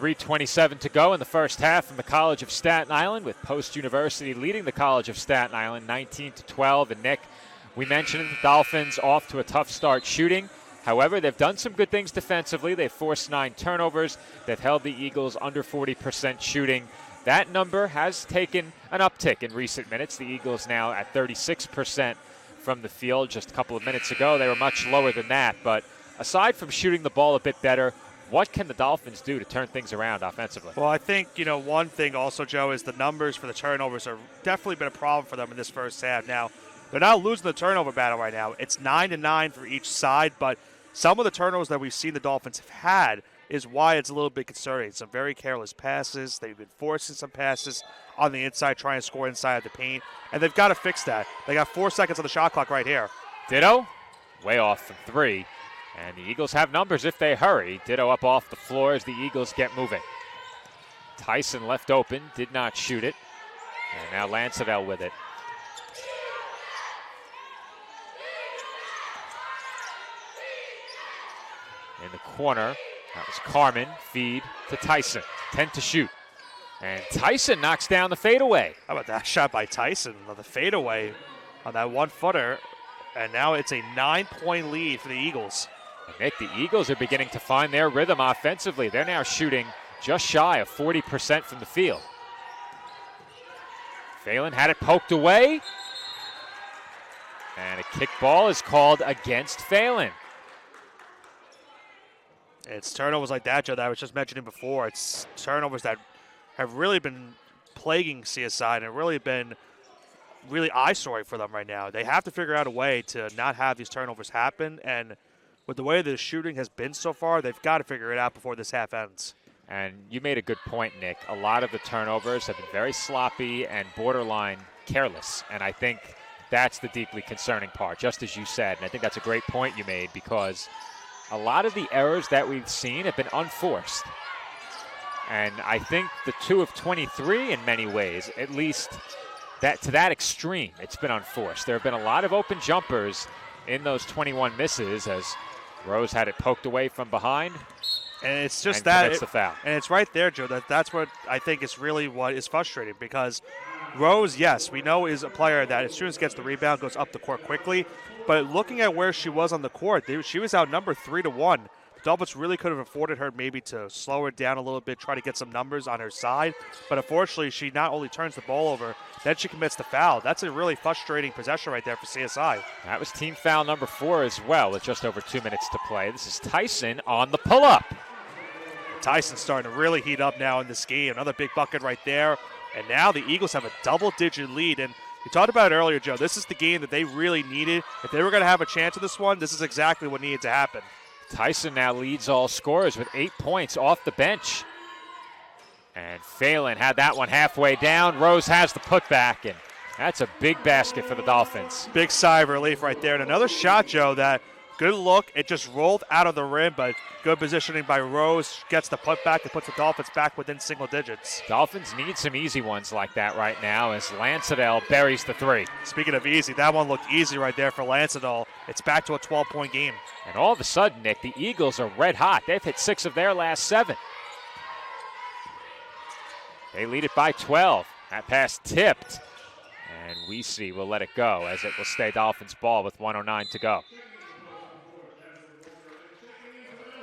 3:27 to go in the first half from the College of Staten Island, with Post University leading the College of Staten Island 19-12. And Nick, we mentioned the Dolphins off to a tough start shooting. However, they've done some good things defensively. They've forced 9 turnovers. They've held the Eagles under 40% shooting. That number has taken an uptick in recent minutes. The Eagles now at 36% from the field. Just a couple of minutes ago, they were much lower than that. But aside from shooting the ball a bit better, what can the Dolphins do to turn things around offensively? Well, I think, one thing also, Joe, is the numbers for the turnovers have definitely been a problem for them in this first half. Now, they're not losing the turnover battle right now. It's 9-9 for each side, but some of the turnovers that we've seen the Dolphins have had is why it's a little bit concerning. Some very careless passes. They've been forcing some passes on the inside, trying to score inside of the paint, and they've got to fix that. They got 4 seconds on the shot clock right here. Ditto, way off from 3. And the Eagles have numbers if they hurry. Ditto up off the floor as the Eagles get moving. Tyson left open, did not shoot it. And now Lancedale with it. In the corner, that was Carmen. Feed to Tyson. 10 to shoot. And Tyson knocks down the fadeaway. How about that shot by Tyson? The fadeaway on that 1-footer. And now it's a 9-point lead for the Eagles. And Nick, the Eagles are beginning to find their rhythm offensively. They're now shooting just shy of 40% from the field. Phelan had it poked away. And a kick ball is called against Phelan. It's turnovers like that, Joe, that I was just mentioning before. It's turnovers that have really been plaguing CSI and really been really eyesore for them right now. They have to figure out a way to not have these turnovers happen, and with the way the shooting has been so far, they've got to figure it out before this half ends. And you made a good point, Nick. A lot of the turnovers have been very sloppy and borderline careless, and I think that's the deeply concerning part, just as you said. And I think that's a great point you made, because a lot of the errors that we've seen have been unforced. And I think the 2 of 23 in many ways, at least that to that extreme, it's been unforced. There have been a lot of open jumpers in those 21 misses as Rose had it poked away from behind. And it's just commits the foul. And it's right there, Joe, that's what I think is really what is frustrating, because Rose, yes, we know is a player that as soon as gets the rebound goes up the court quickly, but looking at where she was on the court, she was outnumbered 3-1. The Dolphins really could have afforded her maybe to slow her down a little bit, try to get some numbers on her side, but unfortunately she not only turns the ball over, then she commits the foul. That's a really frustrating possession right there for CSI. That was team foul number 4 as well, with just over 2 minutes to play. This is Tyson on the pull-up. Tyson's starting to really heat up now in this game. Another big bucket right there. And now the Eagles have a double-digit lead. And we talked about it earlier, Joe. This is the game that they really needed. If they were going to have a chance at this one, this is exactly what needed to happen. Tyson now leads all scorers with 8 points off the bench. And Phelan had that one halfway down. Rose has the putback, and that's a big basket for the Dolphins. Big sigh of relief right there. And another shot, Joe, that good look. It just rolled out of the rim, but good positioning by Rose. Gets the putback and puts the Dolphins back within single digits. Dolphins need some easy ones like that right now as Lancedale buries the 3. Speaking of easy, that one looked easy right there for Lancedale. It's back to a 12-point game. And all of a sudden, Nick, the Eagles are red hot. They've hit 6 of their last 7. They lead it by 12. That pass tipped. And Weesey will let it go as it will stay Dolphins ball with 1:09 to go.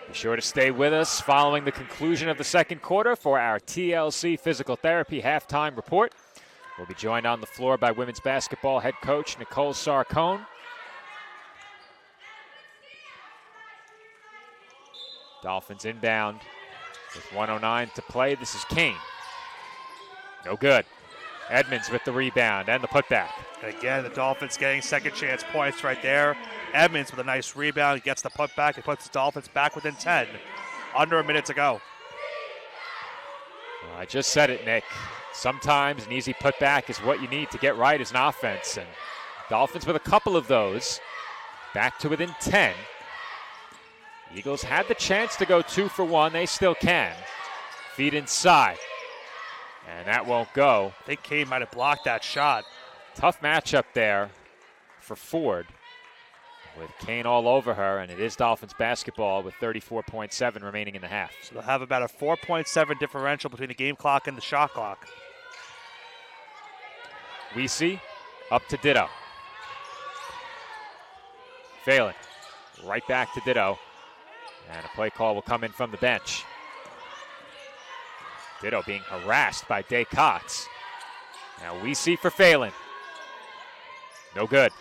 Be sure to stay with us following the conclusion of the second quarter for our TLC Physical Therapy halftime report. We'll be joined on the floor by women's basketball head coach Nicole Sarcone. Dolphins inbound with 1:09 to play. This is Kane. No good. Edmonds with the rebound and the putback. And again, the Dolphins getting second chance points right there. Edmonds with a nice rebound, gets the putback, and puts the Dolphins back within 10. Under a minute to go. Well, I just said it, Nick. Sometimes an easy putback is what you need to get right as an offense. And Dolphins with a couple of those. Back to within 10. Eagles had the chance to go 2 for 1. They still can. Feed inside. And that won't go. I think Kane might have blocked that shot. Tough matchup there for Ford. with Kane all over her, and it is Dolphins basketball with 34.7 remaining in the half. So they'll have about a 4.7 differential between the game clock and the shot clock. Weesey up to Ditto. Phelan right back to Ditto. And a play call will come in from the bench. Ditto being harassed by Day Cox. Now Weesey for Phelan. No good.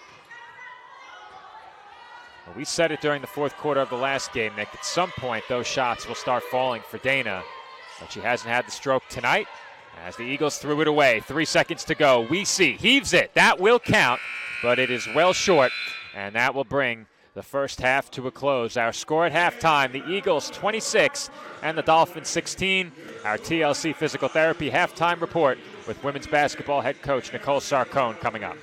Well, we said it during the fourth quarter of the last game that at some point those shots will start falling for Dana. But she hasn't had the stroke tonight as the Eagles threw it away. 3 seconds to go. Weesey heaves it. That will count, but it is well short. And that will bring the first half to a close. Our score at halftime, the Eagles 26 and the Dolphins 16. Our TLC Physical Therapy halftime report with women's basketball head coach Nicole Sarcone coming up.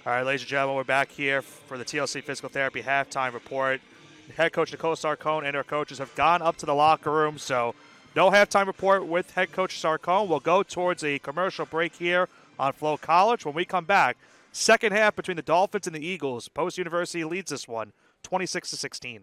All right, ladies and gentlemen, we're back here for the TLC Physical Therapy halftime report. Head coach Nicole Sarcone and her coaches have gone up to the locker room, so no halftime report with head coach Sarcone. We'll go towards a commercial break here on Flow College. When we come back, second half between the Dolphins and the Eagles. Post University leads this one, 26-16.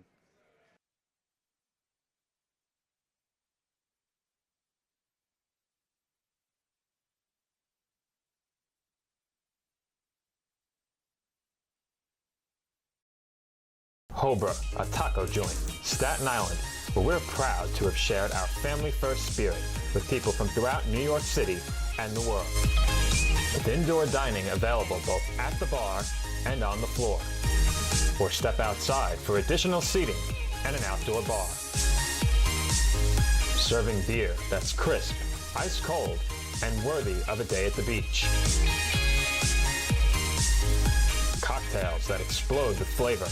Hobra, a taco joint, Staten Island, where we're proud to have shared our family-first spirit with people from throughout New York City and the world. With indoor dining available both at the bar and on the floor. or step outside for additional seating and an outdoor bar. Serving beer that's crisp, ice cold, and worthy of a day at the beach. Cocktails that explode with flavor.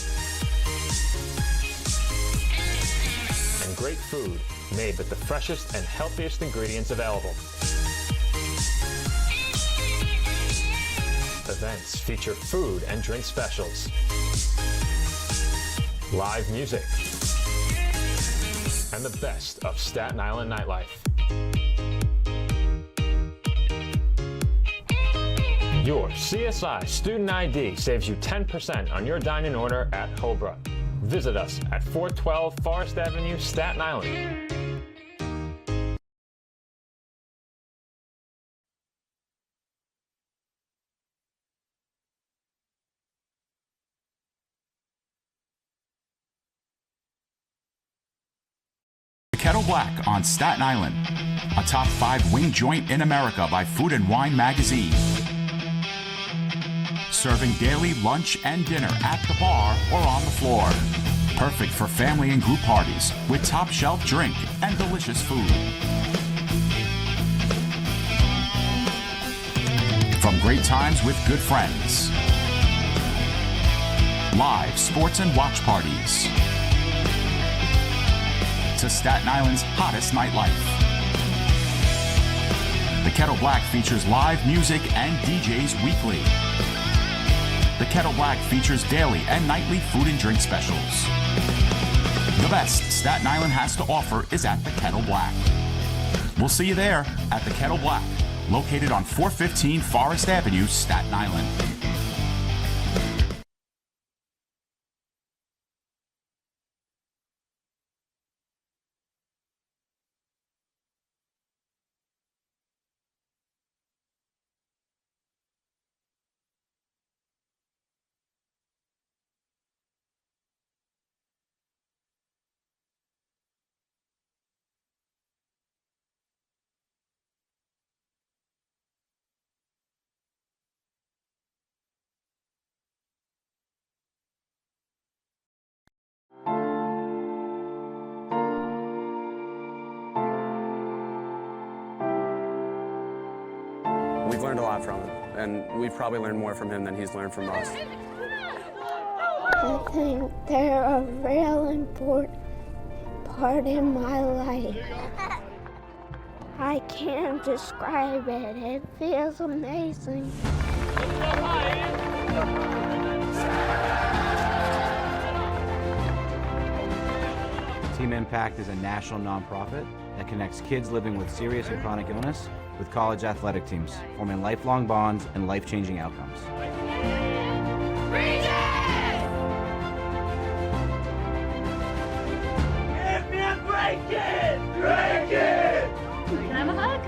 And great food made with the freshest and healthiest ingredients available. Events feature food and drink specials, live music, and the best of Staten Island nightlife. Your CSI Student ID saves you 10% on your dine-in order at Hobra. Visit us at 412 Forest Avenue, Staten Island. Kettle Black on Staten Island, a top 5 wing joint in America by Food and Wine magazine. Serving daily lunch and dinner at the bar or on the floor. Perfect for family and group parties with top shelf drink and delicious food. From great times with good friends. Live sports and watch parties. To Staten Island's hottest nightlife. The Kettle Black features live music and DJs weekly. The Kettle Black features daily and nightly food and drink specials. The best Staten Island has to offer is at the Kettle Black. We'll see you there at the Kettle Black, located on 415 Forest Avenue, Staten Island. We've learned a lot from him, and we've probably learned more from him than he's learned from us. I think they're a real important part in my life. I can't describe it. It feels amazing. Team Impact is a national nonprofit that connects kids living with serious and chronic illness with college athletic teams, forming lifelong bonds and life-changing outcomes. Give me a break it! Break it! Can I have a hug?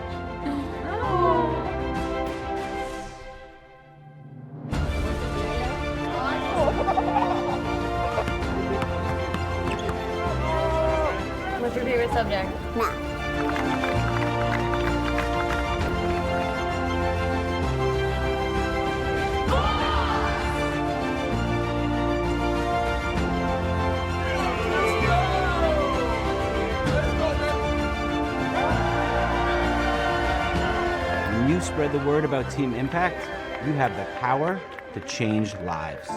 What's your favorite subject? Math. When you spread the word about Team Impact, you have the power to change lives.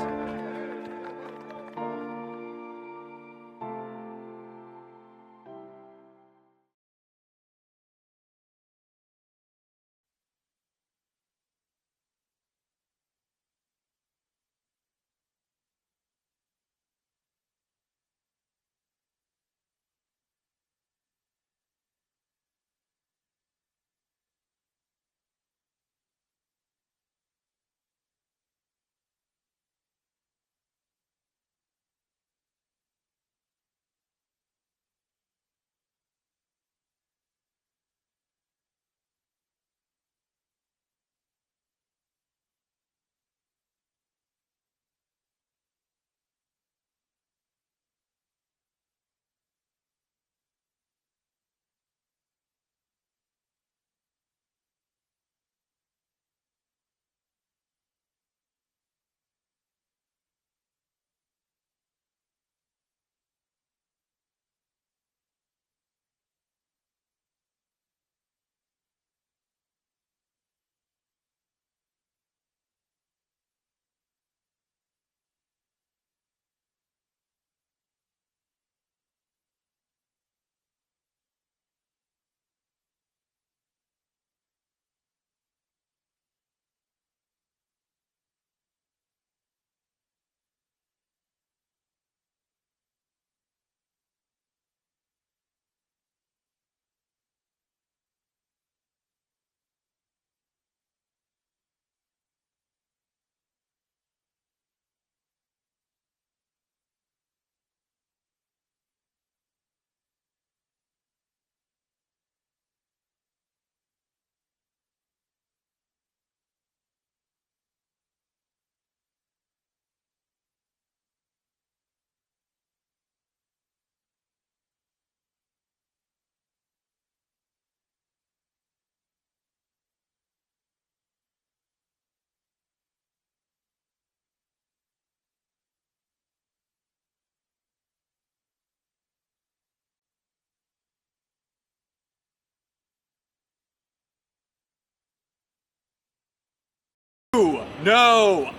No,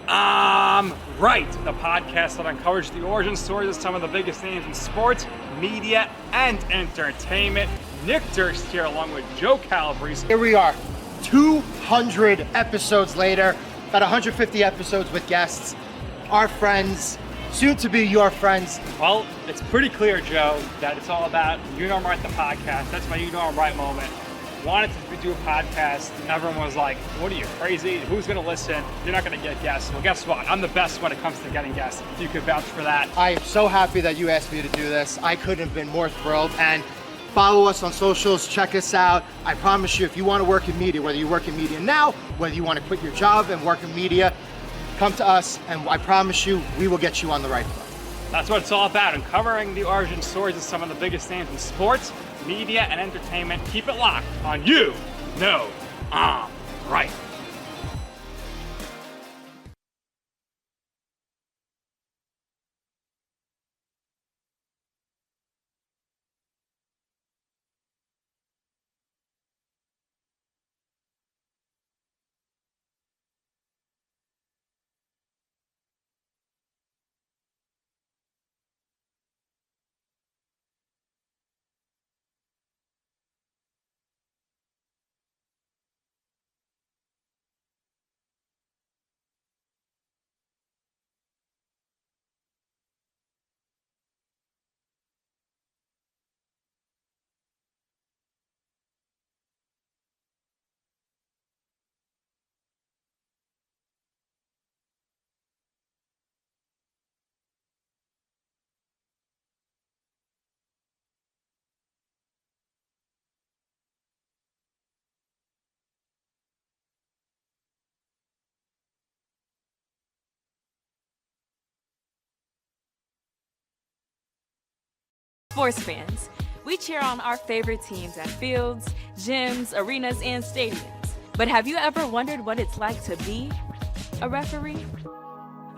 right. The podcast that uncovers the origin stories of some of the biggest names in sports, media, and entertainment. Nick Durst here along with Joe Calabrese. Here we are, 200 episodes later, about 150 episodes with guests, our friends, soon to be your friends. Well, it's pretty clear, Joe, that it's all about You Know I'm Right, the podcast. That's my You Know I'm Right moment. Wanted to do a podcast, and everyone was like, what are you, crazy? Who's going to listen? You're not going to get guests. Well, guess what? I'm the best when it comes to getting guests. You could vouch for that. I am so happy that you asked me to do this. I couldn't have been more thrilled. And follow us on socials, check us out. I promise you, if you want to work in media, whether you work in media now, whether you want to quit your job and work in media, come to us, and I promise you, we will get you on the right foot. That's what it's all about, uncovering the origin stories of some of the biggest names in sports, media, and entertainment. Keep it locked on You Know I'm Right. Sports fans, we cheer on our favorite teams at fields, gyms, arenas, and stadiums. But have you ever wondered what it's like to be a referee?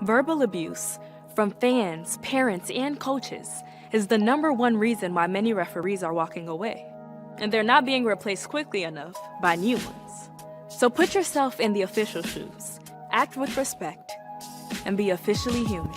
Verbal abuse from fans, parents, and coaches is the #1 reason why many referees are walking away. And they're not being replaced quickly enough by new ones. So put yourself in the official shoes, act with respect, and be officially human.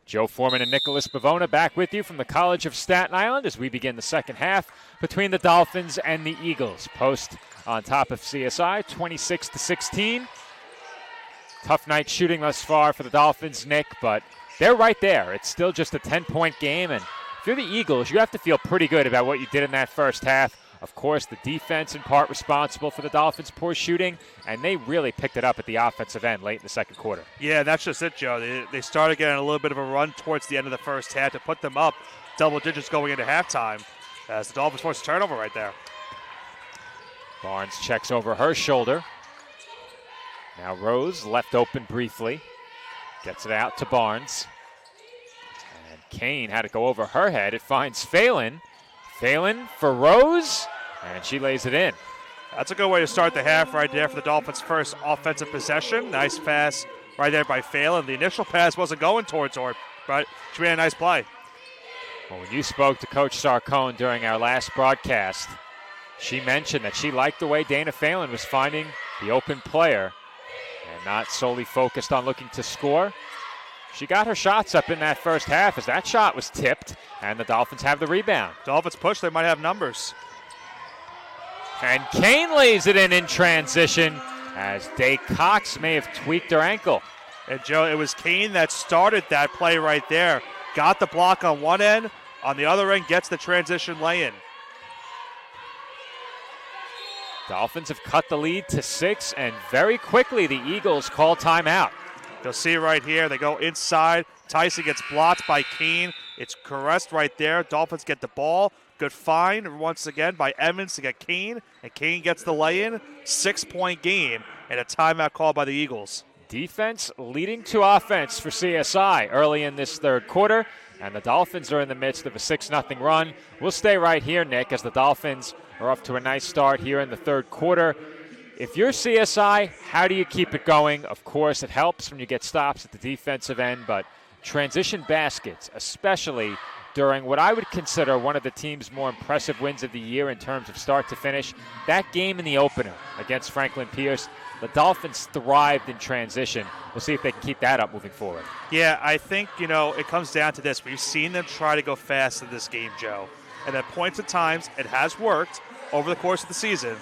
Joe Foreman and Nicholas Bavona back with you from the College of Staten Island as we begin the second half between the Dolphins and the Eagles. Post on top of CSI, 26-16. Tough night shooting thus far for the Dolphins, Nick, but they're right there. It's still just a 10-point game, and if you're the Eagles, you have to feel pretty good about what you did in that first half. Of course, the defense in part responsible for the Dolphins' poor shooting, and they really picked it up at the offensive end late in the second quarter. Yeah, that's just it, Joe. They started getting a little bit of a run towards the end of the first half to put them up double digits going into halftime as the Dolphins forced a turnover right there. Barnes checks over her shoulder. Now Rose left open briefly. Gets it out to Barnes. And Kane had it go over her head. It finds Phelan. Phelan for Rose, and she lays it in. That's a good way to start the half right there for the Dolphins' first offensive possession. Nice pass right there by Phelan. The initial pass wasn't going towards her, but she made a nice play. Well, when you spoke to Coach Sarcone during our last broadcast, she mentioned that she liked the way Dana Phelan was finding the open player and not solely focused on looking to score. She got her shots up in that first half as that shot was tipped, and the Dolphins have the rebound. Dolphins push, they might have numbers. And Kane lays it in transition as Day Cox may have tweaked her ankle. And Joe, it was Kane that started that play right there. Got the block on one end, on the other end gets the transition lay-in. Dolphins have cut the lead to 6, and very quickly the Eagles call timeout. You'll see right here, they go inside. Tyson gets blocked by Kane. It's caressed right there. Dolphins get the ball. Good find once again by Emmons to get Kane. And Kane gets the lay-in. 6-point game and a timeout called by the Eagles. Defense leading to offense for CSI early in this third quarter. And the Dolphins are in the midst of a 6-0 run. We'll stay right here, Nick, as the Dolphins are off to a nice start here in the third quarter. If you're CSI, how do you keep it going? Of course, it helps when you get stops at the defensive end, but transition baskets, especially during what I would consider one of the team's more impressive wins of the year in terms of start to finish, that game in the opener against Franklin Pierce, the Dolphins thrived in transition. We'll see if they can keep that up moving forward. Yeah, I think, it comes down to this. We've seen them try to go fast in this game, Joe. And at points of times, it has worked over the course of the season.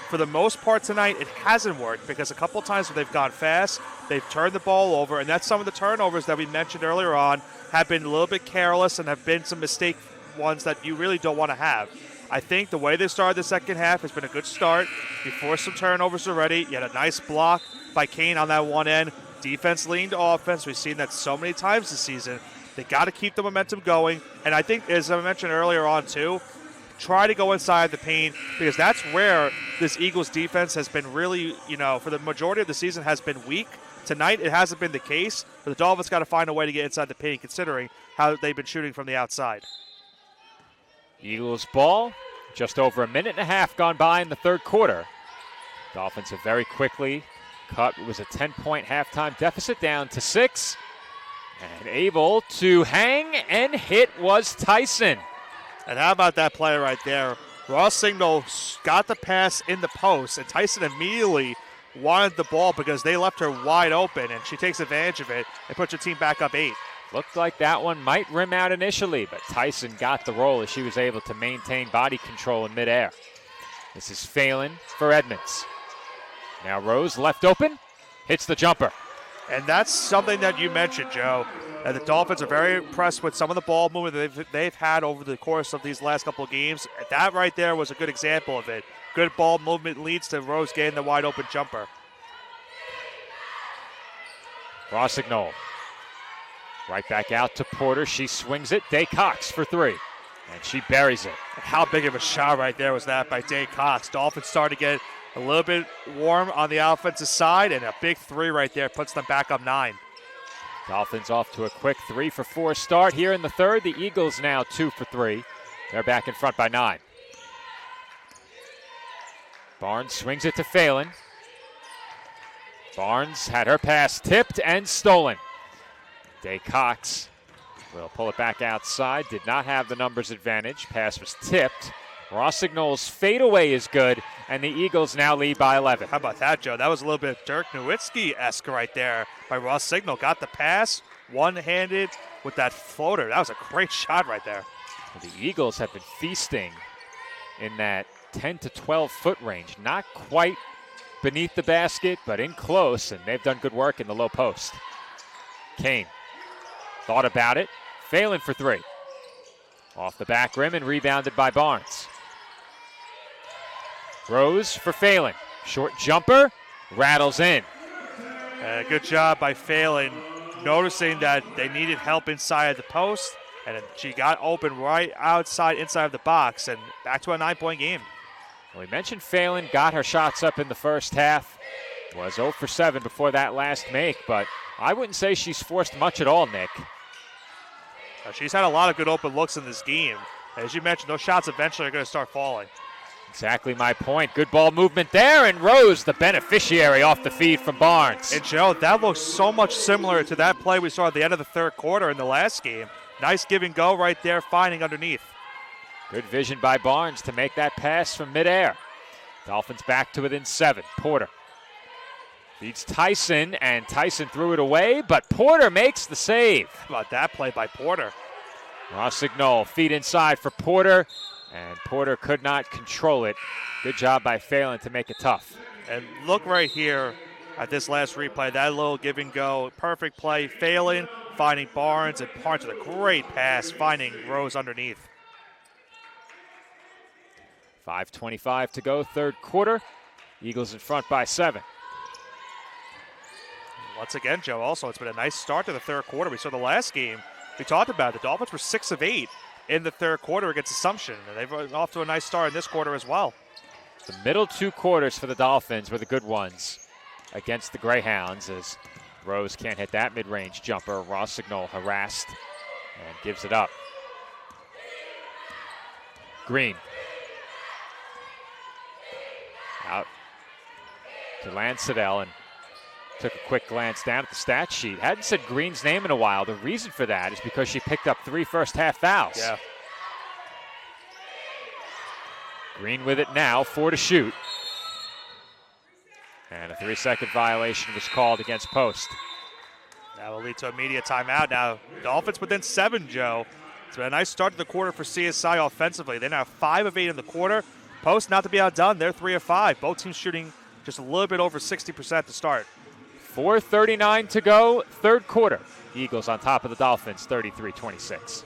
For the most part tonight, it hasn't worked because a couple of times when they've gone fast, they've turned the ball over, and that's some of the turnovers that we mentioned earlier on have been a little bit careless and have been some mistake ones that you really don't want to have. I think the way they started the second half has been a good start. You forced some turnovers already. You had a nice block by Kane on that one end. Defense leaned to offense. We've seen that so many times this season. They got to keep the momentum going, and I think, as I mentioned earlier on too, try to go inside the paint because that's where this Eagles defense has been really, for the majority of the season has been weak. Tonight it hasn't been the case, but the Dolphins got to find a way to get inside the paint considering how they've been shooting from the outside. Eagles ball, just over a minute and a half gone by in the third quarter. Dolphins have very quickly cut. It was a 10-point halftime deficit down to 6. And able to hang and hit was Tyson. And how about that play right there? Ross Signal got the pass in the post, and Tyson immediately wanted the ball because they left her wide open, and she takes advantage of it and puts her team back up 8. Looked like that one might rim out initially, but Tyson got the roll as she was able to maintain body control in midair. This is Phelan for Edmonds. Now Rose left open, hits the jumper. And that's something that you mentioned, Joe. The Dolphins are very impressed with some of the ball movement they've had over the course of these last couple of games. That right there was a good example of it. Good ball movement leads to Rose getting the wide open jumper. Rossignol. Right back out to Porter. She swings it. Day Cox for 3. And she buries it. How big of a shot right there was that by Day Cox. Dolphins started to get a little bit warm on the offensive side, and a big 3 right there puts them back up 9. Dolphins off to a quick 3-for-4 start here in the third. The Eagles now 2 for 3. They're back in front by 9. Barnes swings it to Phelan. Barnes had her pass tipped and stolen. Day Cox will pull it back outside. Did not have the numbers advantage. Pass was tipped. Rossignol's fadeaway is good, and the Eagles now lead by 11. How about that, Joe? That was a little bit Dirk Nowitzki-esque right there by Rossignol. Got the pass, one-handed with that floater. That was a great shot right there. The Eagles have been feasting in that 10 to 12 foot range. Not quite beneath the basket, but in close, and they've done good work in the low post. Kane thought about it, failing for three. Off the back rim and rebounded by Barnes. Rose for Phelan. Short jumper, rattles in. Good job by Phelan, noticing that they needed help inside the post, and she got open right inside of the box, and back to a 9-point game. We mentioned Phelan got her shots up in the first half. Was 0 for 7 before that last make, but I wouldn't say she's forced much at all, Nick. She's had a lot of good open looks in this game. As you mentioned, those shots eventually are going to start falling. Exactly my point. Good ball movement there, and Rose, the beneficiary off the feed from Barnes. And Joe, that looks so much similar to that play we saw at the end of the third quarter in the last game. Nice give and go right there, finding underneath. Good vision by Barnes to make that pass from midair. Dolphins back to within 7. Porter feeds Tyson, and Tyson threw it away, but Porter makes the save. How about that play by Porter? Rossignol feed inside for Porter, and Porter could not control it. Good job by Phelan to make it tough. And look right here at this last replay, that little give and go, perfect play. Phelan finding Barnes, and Barnes with a great pass, finding Rose underneath. 5:25 to go, third quarter. Eagles in front by 7. Once again, Joe, also, it's been a nice start to the third quarter. We saw the last game, we talked about it. The Dolphins were 6 of 8 in the third quarter against Assumption, and they've been off to a nice start in this quarter as well. The middle 2 quarters for the Dolphins were the good ones against the Greyhounds, as Rose can't hit that mid-range jumper. Rossignol harassed and gives it up. Green. Out to Lansadell, and took a quick glance down at the stat sheet. Hadn't said Green's name in a while. The reason for that is because she picked up 3 first-half fouls. Yeah. Green with it now, 4 to shoot. And a 3-second violation was called against Post. That will lead to immediate timeout. Now, Dolphins within 7, Joe. It's been a nice start to the quarter for CSI offensively. They're now 5 of 8 in the quarter. Post not to be outdone. They're 3 of 5. Both teams shooting just a little bit over 60% to start. 4:39 to go, third quarter. Eagles on top of the Dolphins, 33-26.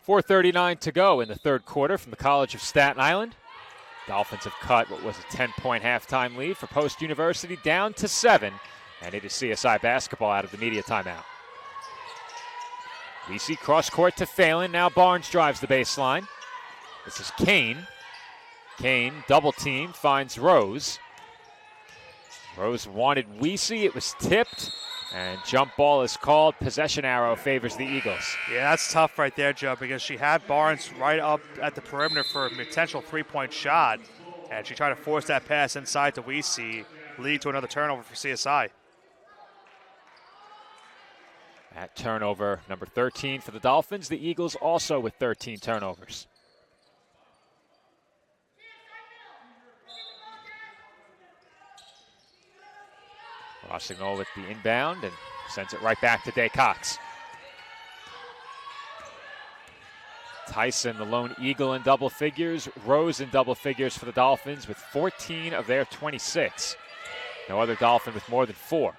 .439 to go in the third quarter from the College of Staten Island. Dolphins have cut what was a 10-point halftime lead for Post University down to 7, and it is CSI basketball out of the media timeout. We see cross court to Phelan. Now Barnes drives the baseline. This is Kane. Kane double team finds Rose. Rose wanted Weesey. It was tipped. And jump ball is called. Possession arrow favors the Eagles. Yeah, that's tough right there, Joe, because she had Barnes right up at the perimeter for a potential 3-point shot. And she tried to force that pass inside to Weesey, lead to another turnover for CSI. At turnover number 13 for the Dolphins. The Eagles also with 13 turnovers. Rossignol with the inbound and sends it right back to Day Cox. Tyson, the lone Eagle in double figures. Rose in double figures for the Dolphins with 14 of their 26. No other Dolphin with more than 4.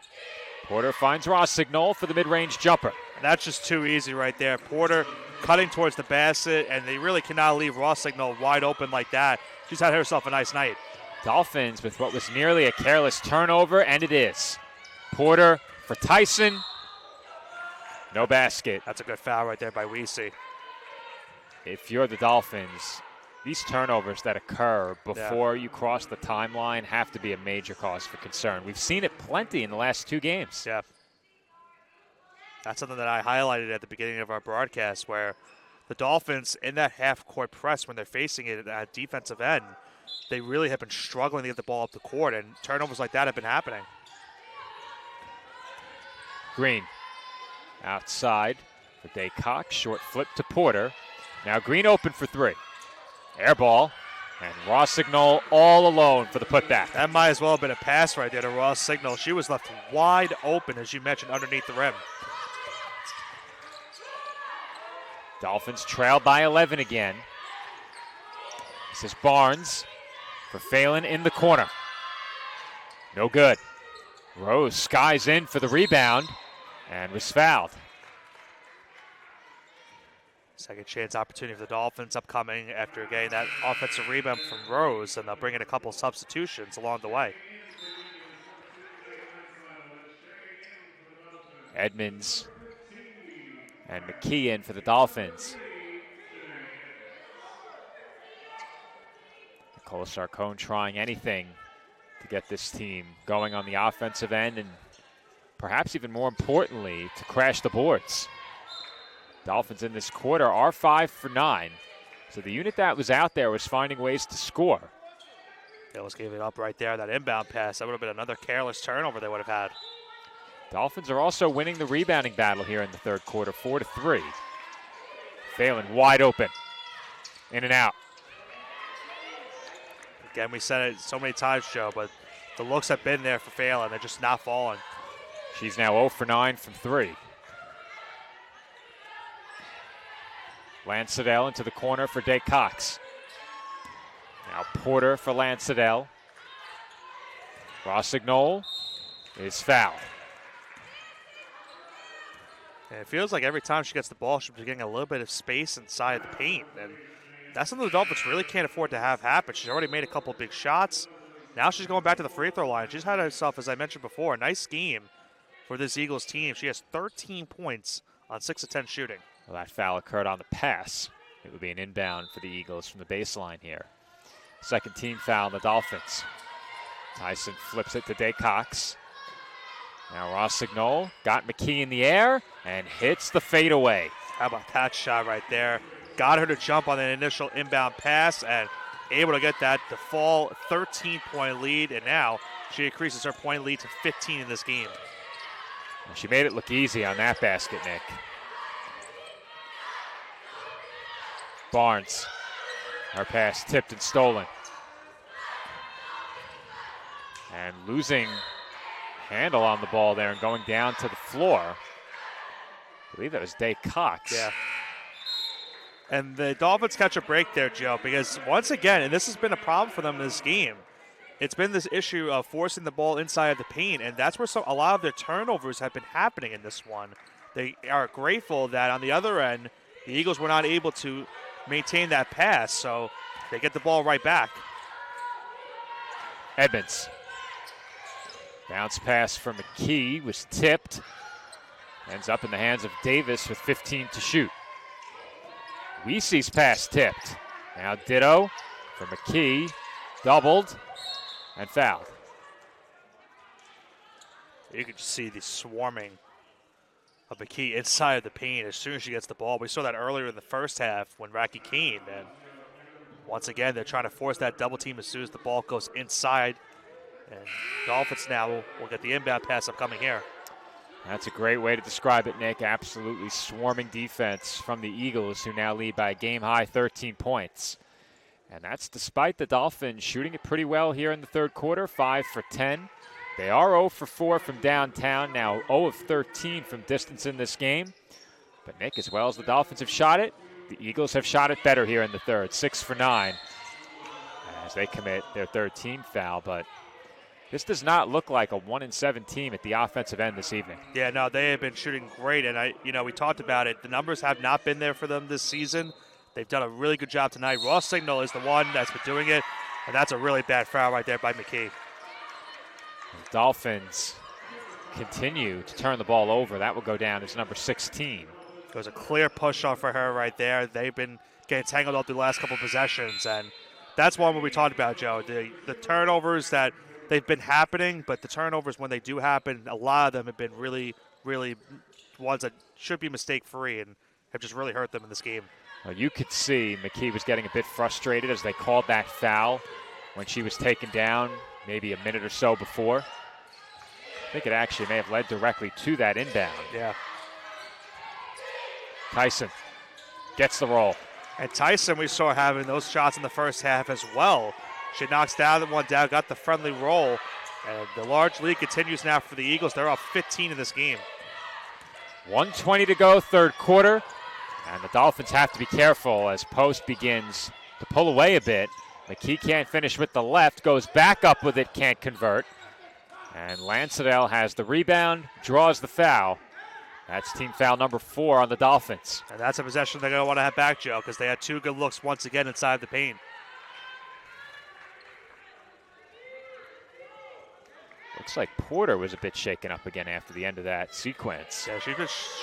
Porter finds Rossignol for the mid-range jumper. And that's just too easy right there. Porter cutting towards the basket, and they really cannot leave Rossignol wide open like that. She's had herself a nice night. Dolphins with what was nearly a careless turnover, and it is. Porter for Tyson. No basket. That's a good foul right there by Weesey. If you're the Dolphins, these turnovers that occur before you cross the timeline have to be a major cause for concern. We've seen it plenty in the last 2 games. Yeah. That's something that I highlighted at the beginning of our broadcast, where the Dolphins in that half-court press, when they're facing it at defensive end, they really have been struggling to get the ball up the court, and turnovers like that have been happening. Green outside for Day Cox. Short flip to Porter. Now Green open for 3. Air ball, and Rossignol all alone for the putback. That might as well have been a pass right there to Rossignol. She was left wide open, as you mentioned, underneath the rim. Dolphins trail by 11 again. This is Barnes for Phelan in the corner. No good. Rose skies in for the rebound and was fouled. Second chance opportunity for the Dolphins upcoming after getting that offensive rebound from Rose, and they'll bring in a couple substitutions along the way. Edmonds and McKee in for the Dolphins. Nicole Sarcone trying anything to get this team going on the offensive end, and perhaps even more importantly, to crash the boards. Dolphins in this quarter are 5 for 9. So the unit that was out there was finding ways to score. Hills gave it up right there, that inbound pass. That would have been another careless turnover they would have had. Dolphins are also winning the rebounding battle here in the third quarter, 4-3. Phelan wide open. In and out. Again, we said it so many times, Joe, but the looks have been there for Phelan. They're just not falling. She's now 0 for 9 from 3. Lansadell into the corner for Day Cox. Now Porter for Lansadell. Rossignol is fouled. And it feels like every time she gets the ball, she's getting a little bit of space inside the paint. And that's something the Dolphins really can't afford to have happen. She's already made a couple big shots. Now she's going back to the free throw line. She's had herself, as I mentioned before, a nice game for this Eagles team. She has 13 points on 6 of 10 shooting. Well, that foul occurred on the pass. It would be an inbound for the Eagles from the baseline here. Second team foul on the Dolphins. Tyson flips it to Day Cox. Now Rossignol got McKee in the air and hits the fadeaway. How about that shot right there? Got her to jump on that initial inbound pass and able to get that to fall 13-point lead. And now she increases her point lead to 15 in this game. Well, she made it look easy on that basket, Nick. Barnes, her pass tipped and stolen. And losing handle on the ball there and going down to the floor. I believe that was Day Cox. Yeah. And the Dolphins catch a break there, Joe, because once again, and this has been a problem for them in this game, it's been this issue of forcing the ball inside of the paint, and that's where a lot of their turnovers have been happening in this one. They are grateful that on the other end, the Eagles were not able to maintain that pass, so they get the ball right back. Edmonds. Bounce pass from McKee was tipped. Ends up in the hands of Davis with 15 to shoot. Weesey's pass tipped. Now ditto for McKee. Doubled and fouled. You can just see the swarming of McKee inside of the paint as soon as she gets the ball. We saw that earlier in the first half when Racky came. And once again, they're trying to force that double team as soon as the ball goes inside. And Dolphins now will get the inbound pass upcoming here. That's a great way to describe it, Nick. Absolutely swarming defense from the Eagles, who now lead by a game-high 13 points. And that's despite the Dolphins shooting it pretty well here in the third quarter, 5 for 10. They are 0 for 4 from downtown, now 0 of 13 from distance in this game. But Nick, as well as the Dolphins have shot it, the Eagles have shot it better here in the third, 6 for 9, as they commit their third team foul. But this does not look like a 1-7 team at the offensive end this evening. Yeah, no, they have been shooting great, and we talked about it. The numbers have not been there for them this season. They've done a really good job tonight. Ross Signal is the one that's been doing it, and that's a really bad foul right there by McKee. The Dolphins continue to turn the ball over. That will go down as number 16. It was a clear push off for her right there. They've been getting tangled up through the last couple of possessions, and that's one where we talked about, Joe. The turnovers that they've been happening, but the turnovers when they do happen, a lot of them have been really, really ones that should be mistake-free and have just really hurt them in this game. Well, you could see McKee was getting a bit frustrated as they called that foul when she was taken down maybe a minute or so before. I think it actually may have led directly to that inbound. Yeah. Tyson gets the roll. And Tyson, we saw having those shots in the first half as well. She knocks down one down, got the friendly roll. And the large lead continues now for the Eagles. They're up 15 in this game. 1:20 to go, third quarter. And the Dolphins have to be careful as Post begins to pull away a bit. McKee can't finish with the left, goes back up with it, can't convert. And Lansadell has the rebound, draws the foul. That's team foul number 4 on the Dolphins. And that's a possession they're going to want to have back, Joe, because they had 2 good looks once again inside the paint. Looks like Porter was a bit shaken up again after the end of that sequence. Yeah,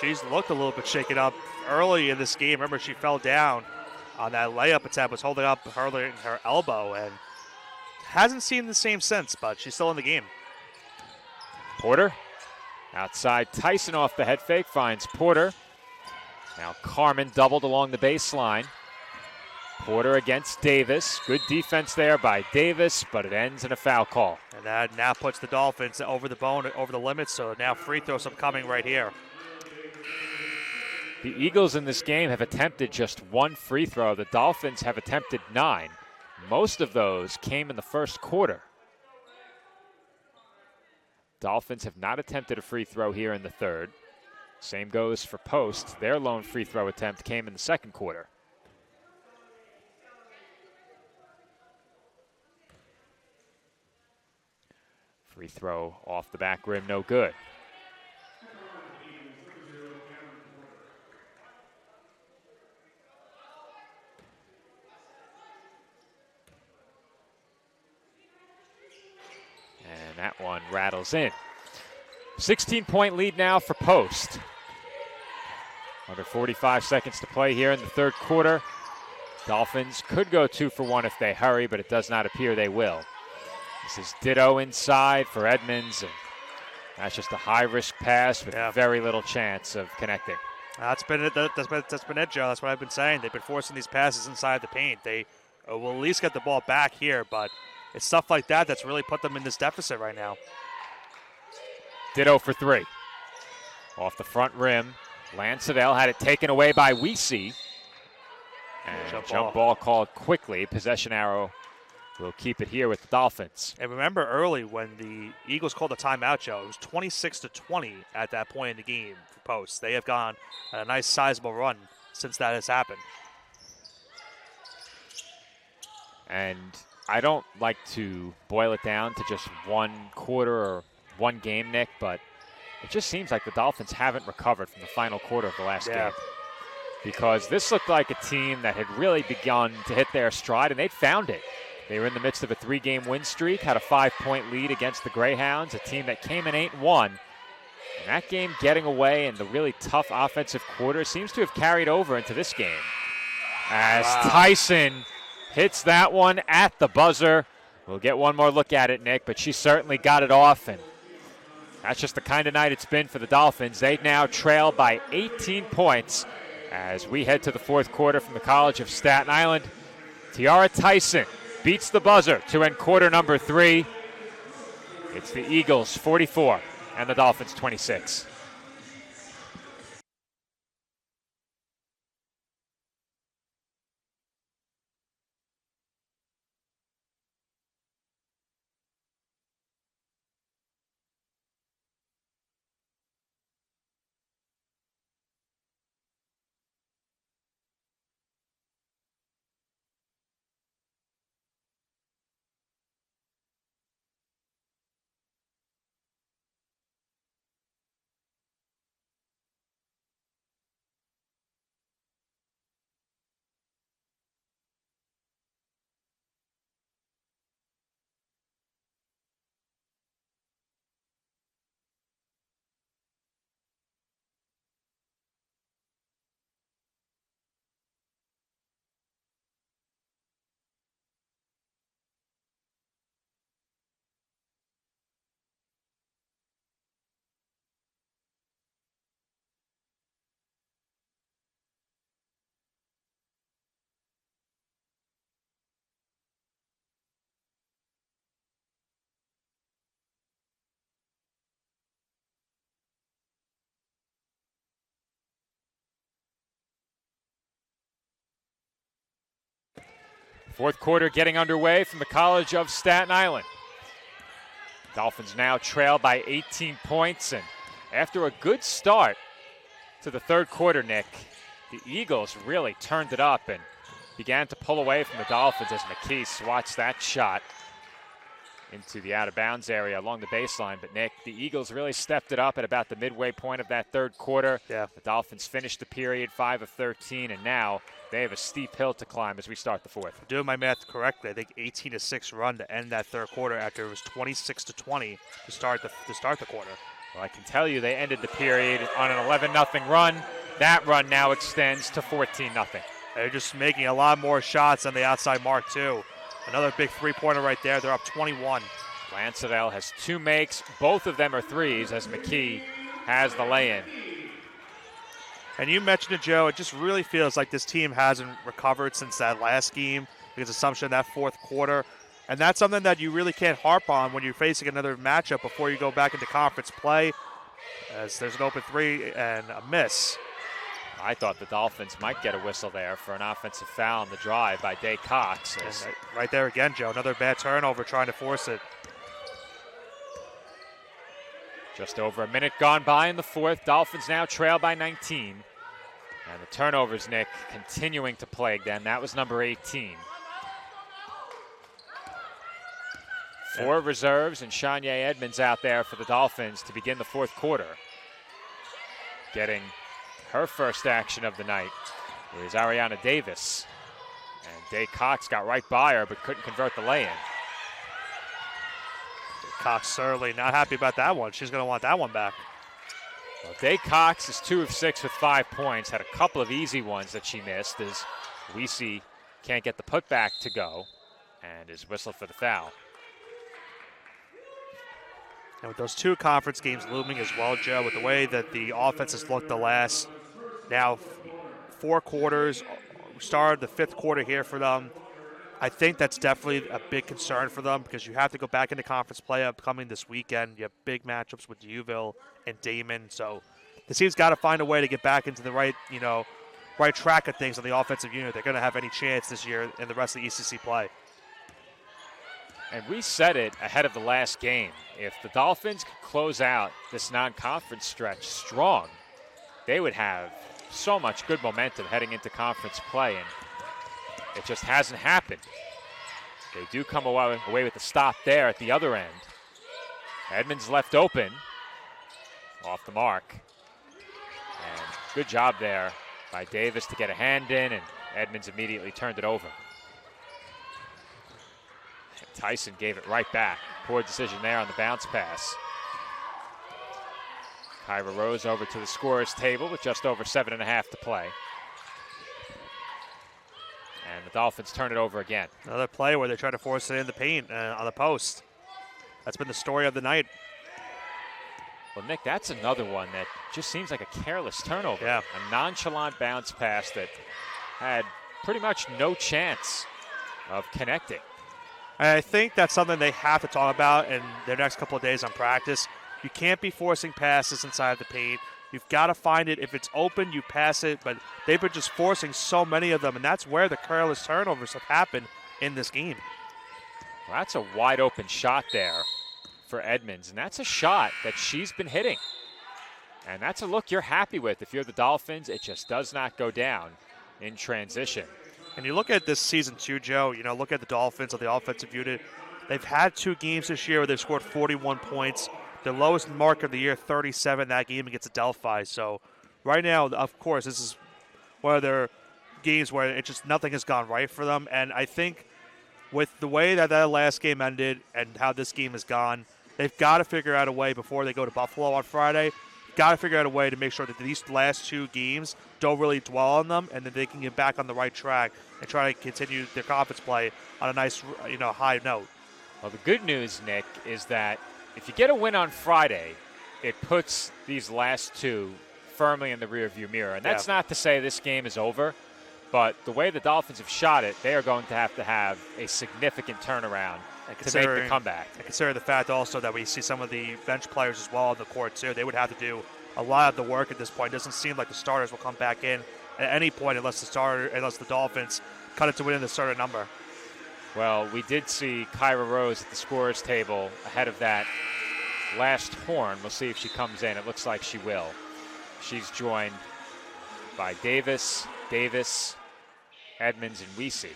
she's looked a little bit shaken up early in this game. Remember, she fell down on that layup attempt, was holding up her elbow, and hasn't seen the same since, but she's still in the game. Porter outside. Tyson off the head fake, finds Porter. Now Carmen doubled along the baseline. Porter against Davis. Good defense there by Davis, but it ends in a foul call. And that now puts the Dolphins over the limit, so now free throws upcoming right here. The Eagles in this game have attempted just 1 free throw. The Dolphins have attempted 9. Most of those came in the first quarter. Dolphins have not attempted a free throw here in the third. Same goes for Post. Their lone free throw attempt came in the second quarter. Free throw off the back rim, no good. And that one rattles in. 16-point lead now for Post. Under 45 seconds to play here in the third quarter. Dolphins could go 2 for 1 if they hurry, but it does not appear they will. This is Ditto inside for Edmonds, and that's just a high-risk pass with very little chance of connecting. That's been it, Joe. That's what I've been saying. They've been forcing these passes inside the paint. They will at least get the ball back here, but it's stuff like that that's really put them in this deficit right now. Ditto for 3. Off the front rim, Lansadell had it taken away by Weesey. And jump ball called quickly. Possession arrow will keep it here with the Dolphins. And remember early when the Eagles called the timeout, Joe, it was 26-20 at that point in the game for Post. They have gone on a nice sizable run since that has happened. And I don't like to boil it down to just 1 quarter or 1 game, Nick, but it just seems like the Dolphins haven't recovered from the final quarter of the last game. Because this looked like a team that had really begun to hit their stride, and they'd found it. They were in the midst of a 3-game win streak, had a 5-point lead against the Greyhounds, a team that came in 8-1. And that game getting away in the really tough offensive quarter seems to have carried over into this game. As Tyson hits that one at the buzzer. We'll get one more look at it, Nick, but she certainly got it off, and that's just the kind of night it's been for the Dolphins. They now trail by 18 points as we head to the fourth quarter from the College of Staten Island. Tiara Tyson beats the buzzer to end quarter number 3. It's the Eagles 44 and the Dolphins 26. Fourth quarter getting underway from the College of Staten Island. Dolphins now trail by 18 points, and after a good start to the third quarter, Nick, the Eagles really turned it up and began to pull away from the Dolphins as McKee swats that shot into the out-of-bounds area along the baseline. But, Nick, the Eagles really stepped it up at about the midway point of that third quarter. Yeah. The Dolphins finished the period 5 of 13, and now they have a steep hill to climb as we start the fourth. Doing my math correctly, I think 18-6 run to end that third quarter after it was 26-20 to start the quarter. Well, I can tell you they ended the period on an 11-0 run. That run now extends to 14-0. They're just making a lot more shots on the outside mark, too. Another big three-pointer right there. They're up 21. Lansadell has 2 makes. Both of them are threes as McKee has the lay-in. And you mentioned it, Joe. It just really feels like this team hasn't recovered since that last game because assumption that fourth quarter. And that's something that you really can't harp on when you're facing another matchup before you go back into conference play, as there's an open three and a miss. I thought the Dolphins might get a whistle there for an offensive foul on the drive by Day Cox. Right there again, Joe. Another bad turnover trying to force it. Just over a minute gone by in the fourth. Dolphins now trail by 19. And the turnovers, Nick, continuing to plague them. That was number 18. 4 reserves and Shania Edmonds out there for the Dolphins to begin the fourth quarter. Getting her first action of the night is Ariana Davis. And Day Cox got right by her but couldn't convert the lay-in. Cox certainly not happy about that one. She's going to want that one back. Well, Day Cox is 2 of 6 with 5 points. Had a couple of easy ones that she missed as Weesey can't get the putback to go and is whistled for the foul. And with those 2 conference games looming as well, Joe, with the way that the offense has looked the last now 4 quarters, started the 5th quarter here for them, I think that's definitely a big concern for them because you have to go back into conference play upcoming this weekend. You have big matchups with Uville and Damon. So the team's got to find a way to get back into the right track of things on the offensive unit. They're going to have any chance this year in the rest of the ECC play. And we said it ahead of the last game. If the Dolphins could close out this non-conference stretch strong, they would have so much good momentum heading into conference play, and it just hasn't happened. They do come away with the stop there at the other end. Edmonds left open, off the mark. And good job there by Davis to get a hand in, and Edmonds immediately turned it over. Tyson gave it right back. Poor decision there on the bounce pass. Kyra Rose over to the scorer's table with just over 7.5 to play. And the Dolphins turn it over again. Another play where they try to force it in the paint on the post. That's been the story of the night. Well, Nick, that's another one that just seems like a careless turnover. Yeah. A nonchalant bounce pass that had pretty much no chance of connecting. I think that's something they have to talk about in their next couple of days on practice. You can't be forcing passes inside the paint. You've got to find it. If it's open, you pass it. But they've been just forcing so many of them, and that's where the careless turnovers have happened in this game. Well, that's a wide open shot there for Edmonds, and that's a shot that she's been hitting. And that's a look you're happy with. If you're the Dolphins, it just does not go down in transition. And you look at this season too, Joe, look at the Dolphins on the offensive unit. They've had 2 games this year where they've scored 41 points. The lowest mark of the year, 37, that game against Adelphi. So right now, of course, this is one of their games where it just nothing has gone right for them. And I think with the way that last game ended and how this game has gone, they've got to figure out a way before they go to Buffalo on Friday. Got to figure out a way to make sure that these last 2 games don't really dwell on them, and that they can get back on the right track and try to continue their conference play on a nice, high note. Well, the good news, Nick, is that if you get a win on Friday, it puts these last 2 firmly in the rearview mirror. And that's not to say this game is over, but the way the Dolphins have shot it, they are going to have a significant turnaround to make the comeback. And consider the fact also that we see some of the bench players as well on the court too. They would have to do a lot of the work at this point. It doesn't seem like the starters will come back in at any point unless the Dolphins cut it to within the starter number. Well, we did see Kyra Rose at the scorer's table ahead of that last horn. We'll see if she comes in. It looks like she will. She's joined by Davis, Edmonds, and Weesey.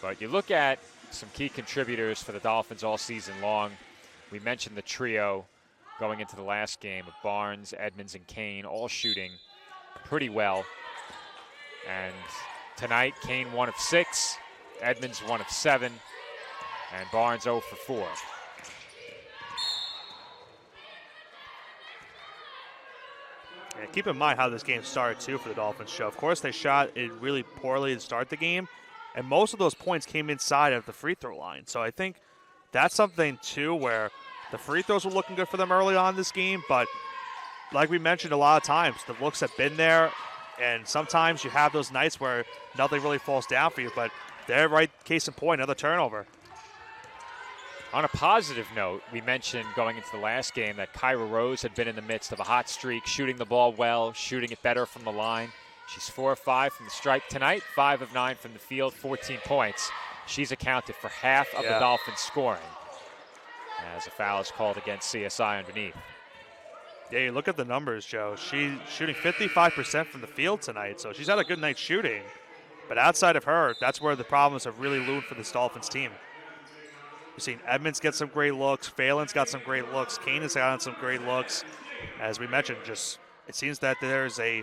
But you look at some key contributors for the Dolphins all season long. We mentioned the trio going into the last game of Barnes, Edmonds, and Kane, all shooting pretty well. And tonight, Kane 1 of 6, Edmonds 1 of 7, and Barnes 0 for 4. And keep in mind how this game started, too, for the Dolphins show. Of course, they shot it really poorly to start the game, and most of those points came inside of the free throw line. So I think that's something, too, where the free throws were looking good for them early on in this game, but like we mentioned a lot of times, the looks have been there, and sometimes you have those nights where nothing really falls down for you, but they're right, case in point, another turnover. On a positive note, we mentioned going into the last game that Kyra Rose had been in the midst of a hot streak, shooting the ball well, shooting it better from the line. She's 4 of 5 from the stripe tonight, 5 of 9 from the field, 14 points. She's accounted for half of the Dolphins' scoring as a foul is called against CSI underneath. Yeah, you look at the numbers, Joe. She's shooting 55% from the field tonight, so she's had a good night shooting. But outside of her, that's where the problems have really loomed for this Dolphins team. We've seen Edmonds get some great looks. Phelan's got some great looks. Kane has gotten some great looks. As we mentioned, just it seems that there's a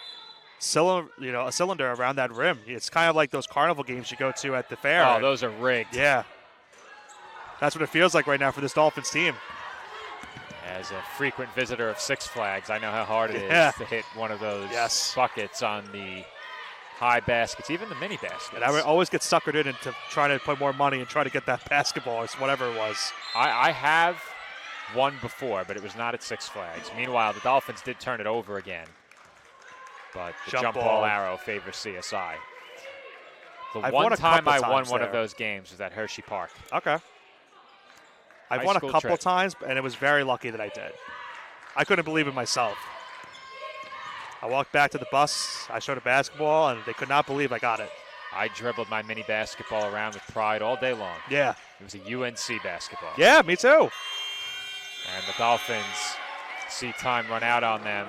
cylinder around that rim. It's kind of like those carnival games you go to at the fair. Oh, those are rigged. Yeah. That's what it feels like right now for this Dolphins team. As a frequent visitor of Six Flags, I know how hard it is to hit one of those buckets on the high baskets, even the mini baskets. And I would always get suckered into trying to put more money and try to get that basketball or whatever it was. I have won before, but it was not at Six Flags. Meanwhile, the Dolphins did turn it over again. But the jump ball arrow favors CSI. The one time I won one of those games was at Hershey Park. Okay. I've won a couple times, and it was very lucky that I did. I couldn't believe it myself. I walked back to the bus, I showed a basketball, and they could not believe I got it. I dribbled my mini basketball around with pride all day long. Yeah. It was a UNC basketball. Yeah, me too. And the Dolphins see time run out on them.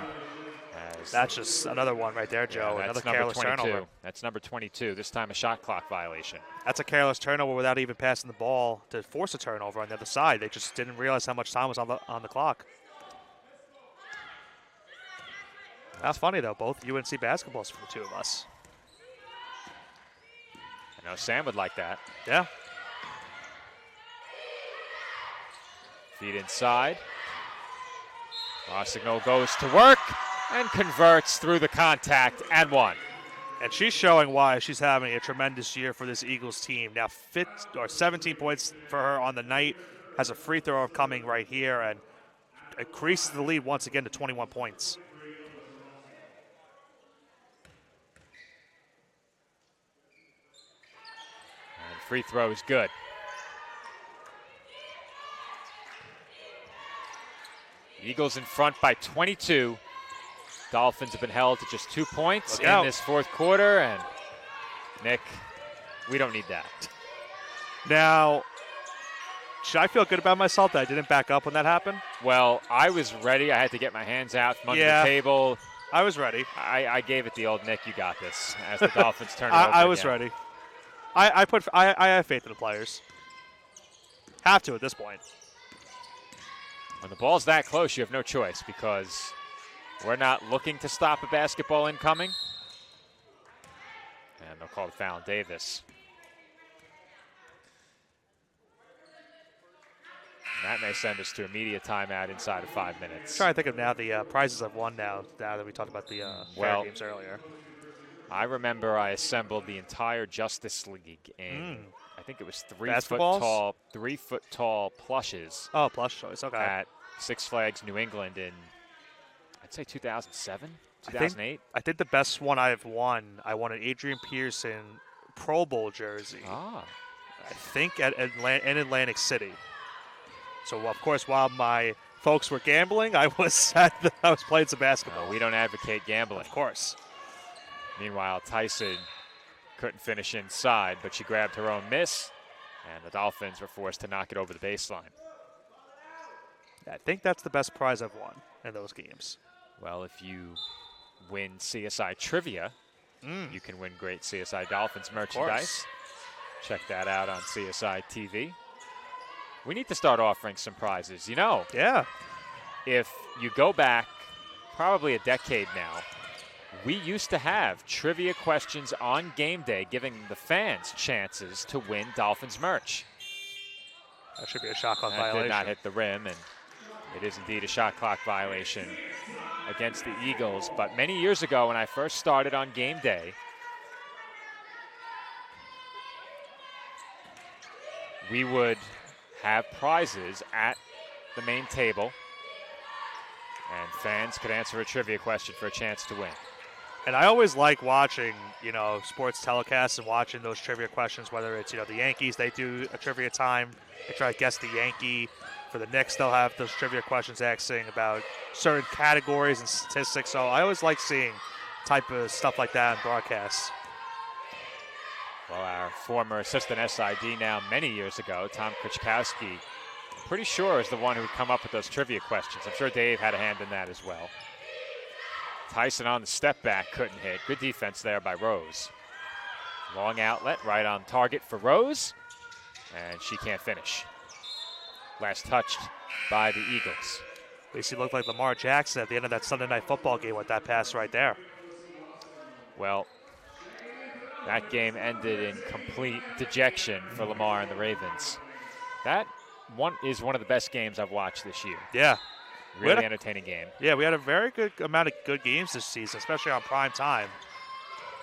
That's just another one right there, Joe. Yeah, another careless turnover. That's number 22. This time a shot clock violation. That's a careless turnover without even passing the ball to force a turnover on the other side. They just didn't realize how much time was on the clock. That's funny, though. Both UNC basketballs for the two of us. I know Sam would like that. Yeah. Feed inside. Rossignol goes to work and converts through the contact and one. And she's showing why she's having a tremendous year for this Eagles team. Now 17 points for her on the night, has a free throw coming right here, and increases the lead once again to 21 points. And free throw is good. Eagles in front by 22. Dolphins have been held to just 2 points in this fourth quarter, and Nick, we don't need that. Now, should I feel good about myself that I didn't back up when that happened? Well, I was ready. I had to get my hands out from under the table. I was ready. I gave it the old Nick, you got this, as the Dolphins turn it over I was again. ready. I have faith in the players. Have to at this point. When the ball's that close, you have no choice because we're not looking to stop a basketball incoming. And they'll call the foul on Davis. And that may send us to immediate timeout inside of 5 minutes. I'm trying to think of now the prizes I've won now that we talked about the fair games earlier. I remember I assembled the entire Justice League in, I think it was 3 foot tall plushes. Oh, plush choice, okay. At Six Flags New England in, I'd say 2007, 2008. I think the best one I've won, I won an Adrian Pearson Pro Bowl jersey. Ah. I think in Atlantic City. So, of course, while my folks were gambling, I was playing some basketball. We don't advocate gambling. Of course. Meanwhile, Tyson couldn't finish inside, but she grabbed her own miss, and the Dolphins were forced to knock it over the baseline. I think that's the best prize I've won in those games. Well, if you win CSI Trivia, you can win great CSI Dolphins merchandise. Check that out on CSI TV. We need to start offering some prizes. You know, if you go back probably a decade now, we used to have trivia questions on game day, giving the fans chances to win Dolphins merch. That should be a shot clock That violation. did not hit the rim, and it is indeed a shot clock violation against the Eagles. But many years ago, when I first started on game day, we would have prizes at the main table, and fans could answer a trivia question for a chance to win. And I always like watching, sports telecasts and watching those trivia questions, whether it's, the Yankees, they do a trivia time. They try to guess the Yankee. For the Knicks, they'll have those trivia questions asking about certain categories and statistics. So I always like seeing type of stuff like that in broadcasts. Well, our former assistant SID now many years ago, Tom Krichkowski, pretty sure is the one who would come up with those trivia questions. I'm sure Dave had a hand in that as well. Tyson on the step back, couldn't hit. Good defense there by Rose. Long outlet, right on target for Rose, and she can't finish. Last touched by the Eagles. At least he looked like Lamar Jackson at the end of that Sunday Night Football game with that pass right there. Well, that game ended in complete dejection for Lamar and the Ravens. That one is one of the best games I've watched this year. Yeah. Really entertaining game. Yeah, we had a very good amount of good games this season, especially on prime time.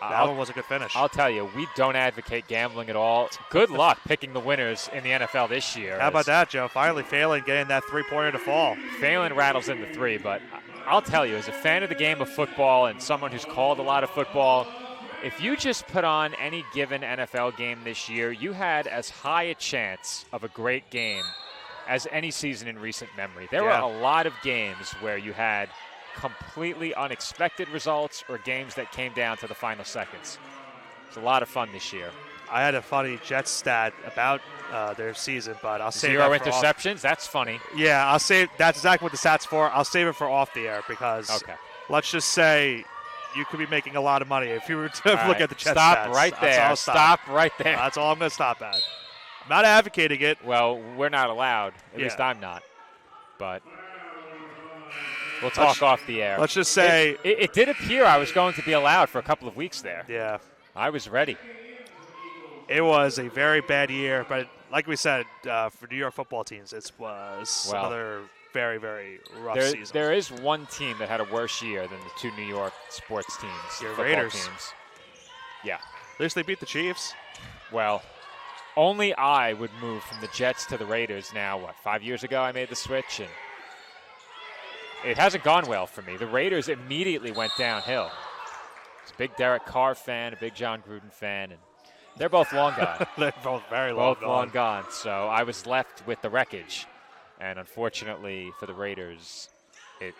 That one was a good finish. I'll tell you, we don't advocate gambling at all. Good luck picking the winners in the NFL this year. How about that, Joe? Finally Phelan getting that three-pointer to fall. Phelan rattles in the three, but I'll tell you, as a fan of the game of football and someone who's called a lot of football, if you just put on any given NFL game this year, you had as high a chance of a great game as any season in recent memory. There were a lot of games where you had completely unexpected results or games that came down to the final seconds. It's a lot of fun this year. I had a funny Jets stat about their season, but I'll save Zero that for interceptions? That's funny. Yeah, I'll save. That's exactly what the stat's for. I'll save it for off the air because let's just say you could be making a lot of money if you were to look at the Jets stats. Stop right there. Stop right there. That's all I'm going to stop at. I'm not advocating it. Well, we're not allowed. At least I'm not. But we'll talk off the air. Let's just say it did appear I was going to be allowed for a couple of weeks there. Yeah. I was ready. It was a very bad year, but like we said, for New York football teams, it was another very, very rough season. There is one team that had a worse year than the two New York sports teams. Your Raiders. Teams. Yeah. At least they beat the Chiefs. Well, only I would move from the Jets to the Raiders now, 5 years ago I made the switch, and it hasn't gone well for me. The Raiders immediately went downhill. I was a big Derek Carr fan, a big John Gruden fan, and they're both long gone. They're both very long gone. Both long gone, so I was left with the wreckage. And unfortunately for the Raiders, it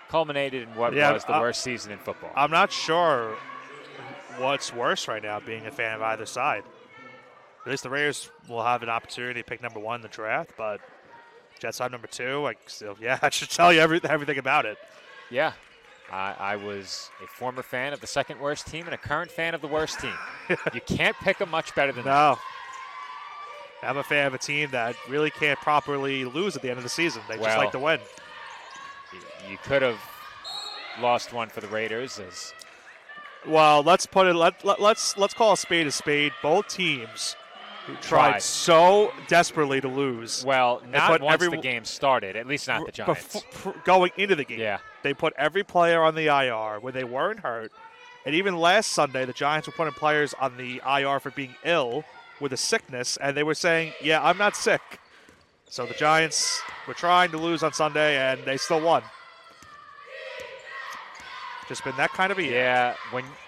culminated in what was the worst season in football. I'm not sure what's worse right now, being a fan of either side. At least the Raiders will have an opportunity to pick number 1 in the draft, but Jets have number 2. I should tell you everything about it. Yeah. I was a former fan of the second worst team and a current fan of the worst team. You can't pick them much better than that. No. I'm a fan of a team that really can't properly lose at the end of the season. They just like to win. You could have lost one for the Raiders. Well, let's put it. Let's call a spade. Both teams tried so desperately to lose. Well, not once the game started. At least not the Giants. Going into the game, yeah, they put every player on the IR when they weren't hurt. And even last Sunday, the Giants were putting players on the IR for being ill with a sickness, and they were saying, "Yeah, I'm not sick." So the Giants were trying to lose on Sunday, and they still won. Just been that kind of a year. Yeah,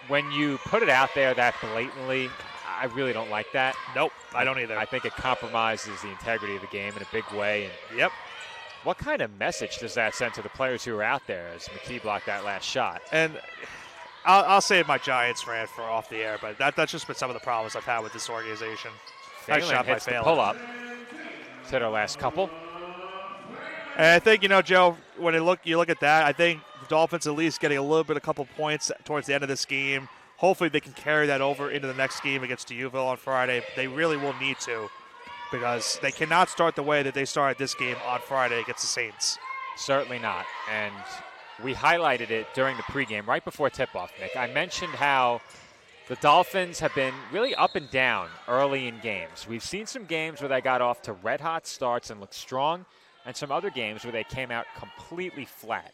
when you put it out there that blatantly, I really don't like that. Nope, I don't either. I think it compromises the integrity of the game in a big way. And what kind of message does that send to the players who are out there as McKee blocked that last shot? And I'll save my Giants rant for off the air, but that's just been some of the problems I've had with this organization. Nice Phelan shot by hits the Phelan. pull-up. He's hit our last couple. And I think, Joe, when you look at that, I think the Dolphins at least getting a couple points towards the end of this game. Hopefully they can carry that over into the next game against Deauville on Friday. They really will need to, because they cannot start the way that they started this game on Friday against the Saints. Certainly not. And we highlighted it during the pregame, right before tip-off, Nick. I mentioned how the Dolphins have been really up and down early in games. We've seen some games where they got off to red-hot starts and looked strong, and some other games where they came out completely flat.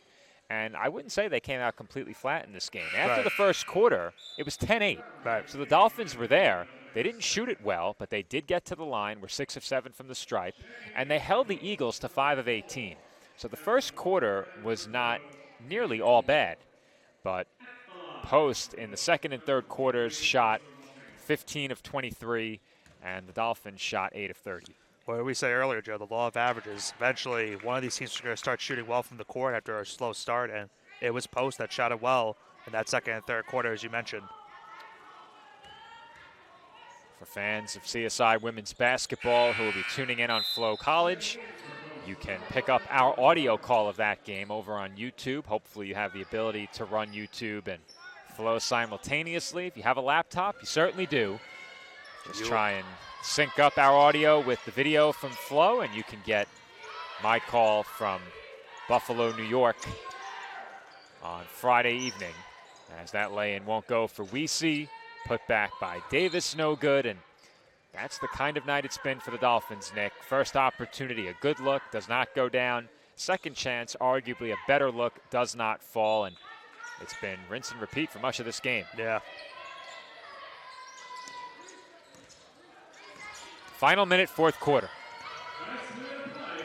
And I wouldn't say they came out completely flat in this game. After the first quarter, it was 10-8. Right. So the Dolphins were there. They didn't shoot it well, but they did get to the line. We're 6 of 7 from the stripe. And they held the Eagles to 5 of 18. So the first quarter was not nearly all bad. But Post in the second and third quarters shot 15 of 23, and the Dolphins shot 8 of 30. What did we say earlier, Joe? The law of averages. Eventually, one of these teams is going to start shooting well from the court after a slow start, and it was Post that shot it well in that second and third quarter, as you mentioned. For fans of CSI women's basketball who will be tuning in on Flow College, you can pick up our audio call of that game over on YouTube. Hopefully you have the ability to run YouTube and Flow simultaneously. If you have a laptop, you certainly do. Just try and sync up our audio with the video from Flow, and you can get my call from Buffalo, New York on Friday evening, as that lay-in won't go for Weesey. Put back by Davis, no good, and that's the kind of night it's been for the Dolphins, Nick. First opportunity, a good look, does not go down. Second chance, arguably a better look, does not fall, and it's been rinse and repeat for much of this game. Yeah. Final minute, fourth quarter.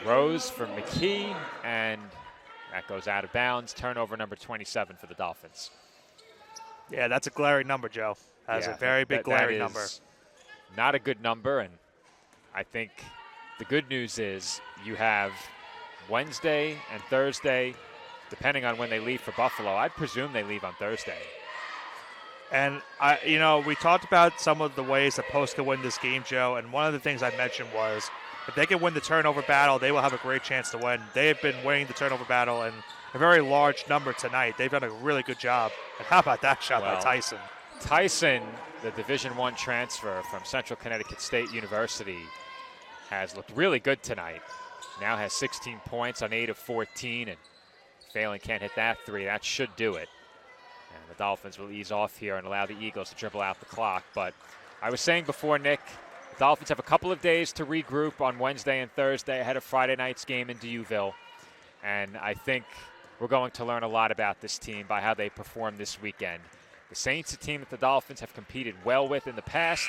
Rose for McKee, and that goes out of bounds. Turnover number 27 for the Dolphins. Yeah, that's a glaring number, Joe. That's a very big glaring number. Not a good number, and I think the good news is you have Wednesday and Thursday, depending on when they leave for Buffalo. I'd presume they leave on Thursday. And, we talked about some of the ways that Post can win this game, Joe, and one of the things I mentioned was if they can win the turnover battle, they will have a great chance to win. They have been winning the turnover battle in a very large number tonight. They've done a really good job. And how about that shot by Tyson? Tyson, the Division I transfer from Central Connecticut State University, has looked really good tonight. Now has 16 points on 8 of 14, and Phelan can't hit that three. That should do it. And the Dolphins will ease off here and allow the Eagles to dribble out the clock. But I was saying before, Nick, the Dolphins have a couple of days to regroup on Wednesday and Thursday ahead of Friday night's game in Deauville. And I think we're going to learn a lot about this team by how they perform this weekend. The Saints, a team that the Dolphins have competed well with in the past.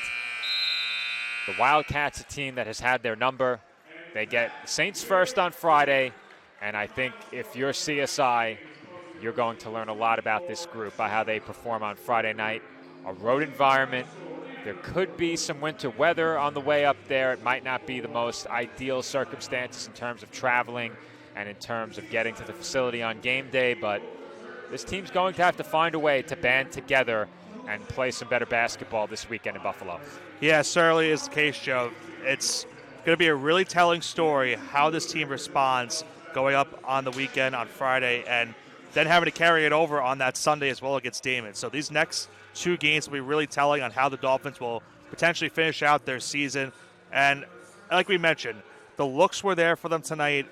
The Wildcats, a team that has had their number. They get the Saints first on Friday. And I think if you're CSI, you're going to learn a lot about this group by how they perform on Friday night. A road environment. There could be some winter weather on the way up there. It might not be the most ideal circumstances in terms of traveling and in terms of getting to the facility on game day, but this team's going to have to find a way to band together and play some better basketball this weekend in Buffalo. Yeah, certainly is the case, Joe. It's going to be a really telling story how this team responds going up on the weekend on Friday and then having to carry it over on that Sunday as well against Damon. So these next two games will be really telling on how the Dolphins will potentially finish out their season. And like we mentioned, the looks were there for them tonight.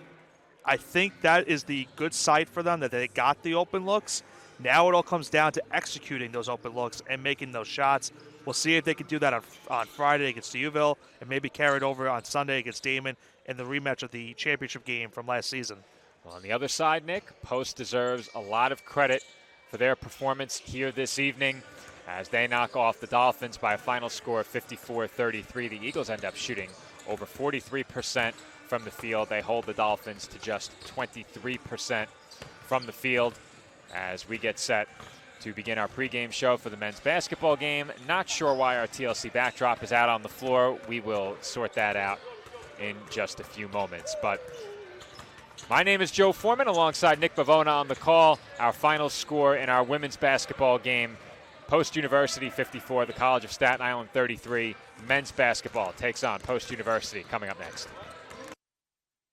I think that is the good sight for them, that they got the open looks. Now it all comes down to executing those open looks and making those shots. We'll see if they can do that on Friday against Deauville and maybe carry it over on Sunday against Damon in the rematch of the championship game from last season. Well, on the other side, Nick, Post deserves a lot of credit for their performance here this evening as they knock off the Dolphins by a final score of 54-33. The Eagles end up shooting over 43% from the field. They hold the Dolphins to just 23% from the field as we get set to begin our pregame show for the men's basketball game. Not sure why our TLC backdrop is out on the floor. We will sort that out in just a few moments. But My name is Joe Foreman alongside Nick Bavona on the call. Our final score in our women's basketball game, Post University 54, the College of Staten Island 33. Men's basketball takes on Post University coming up next.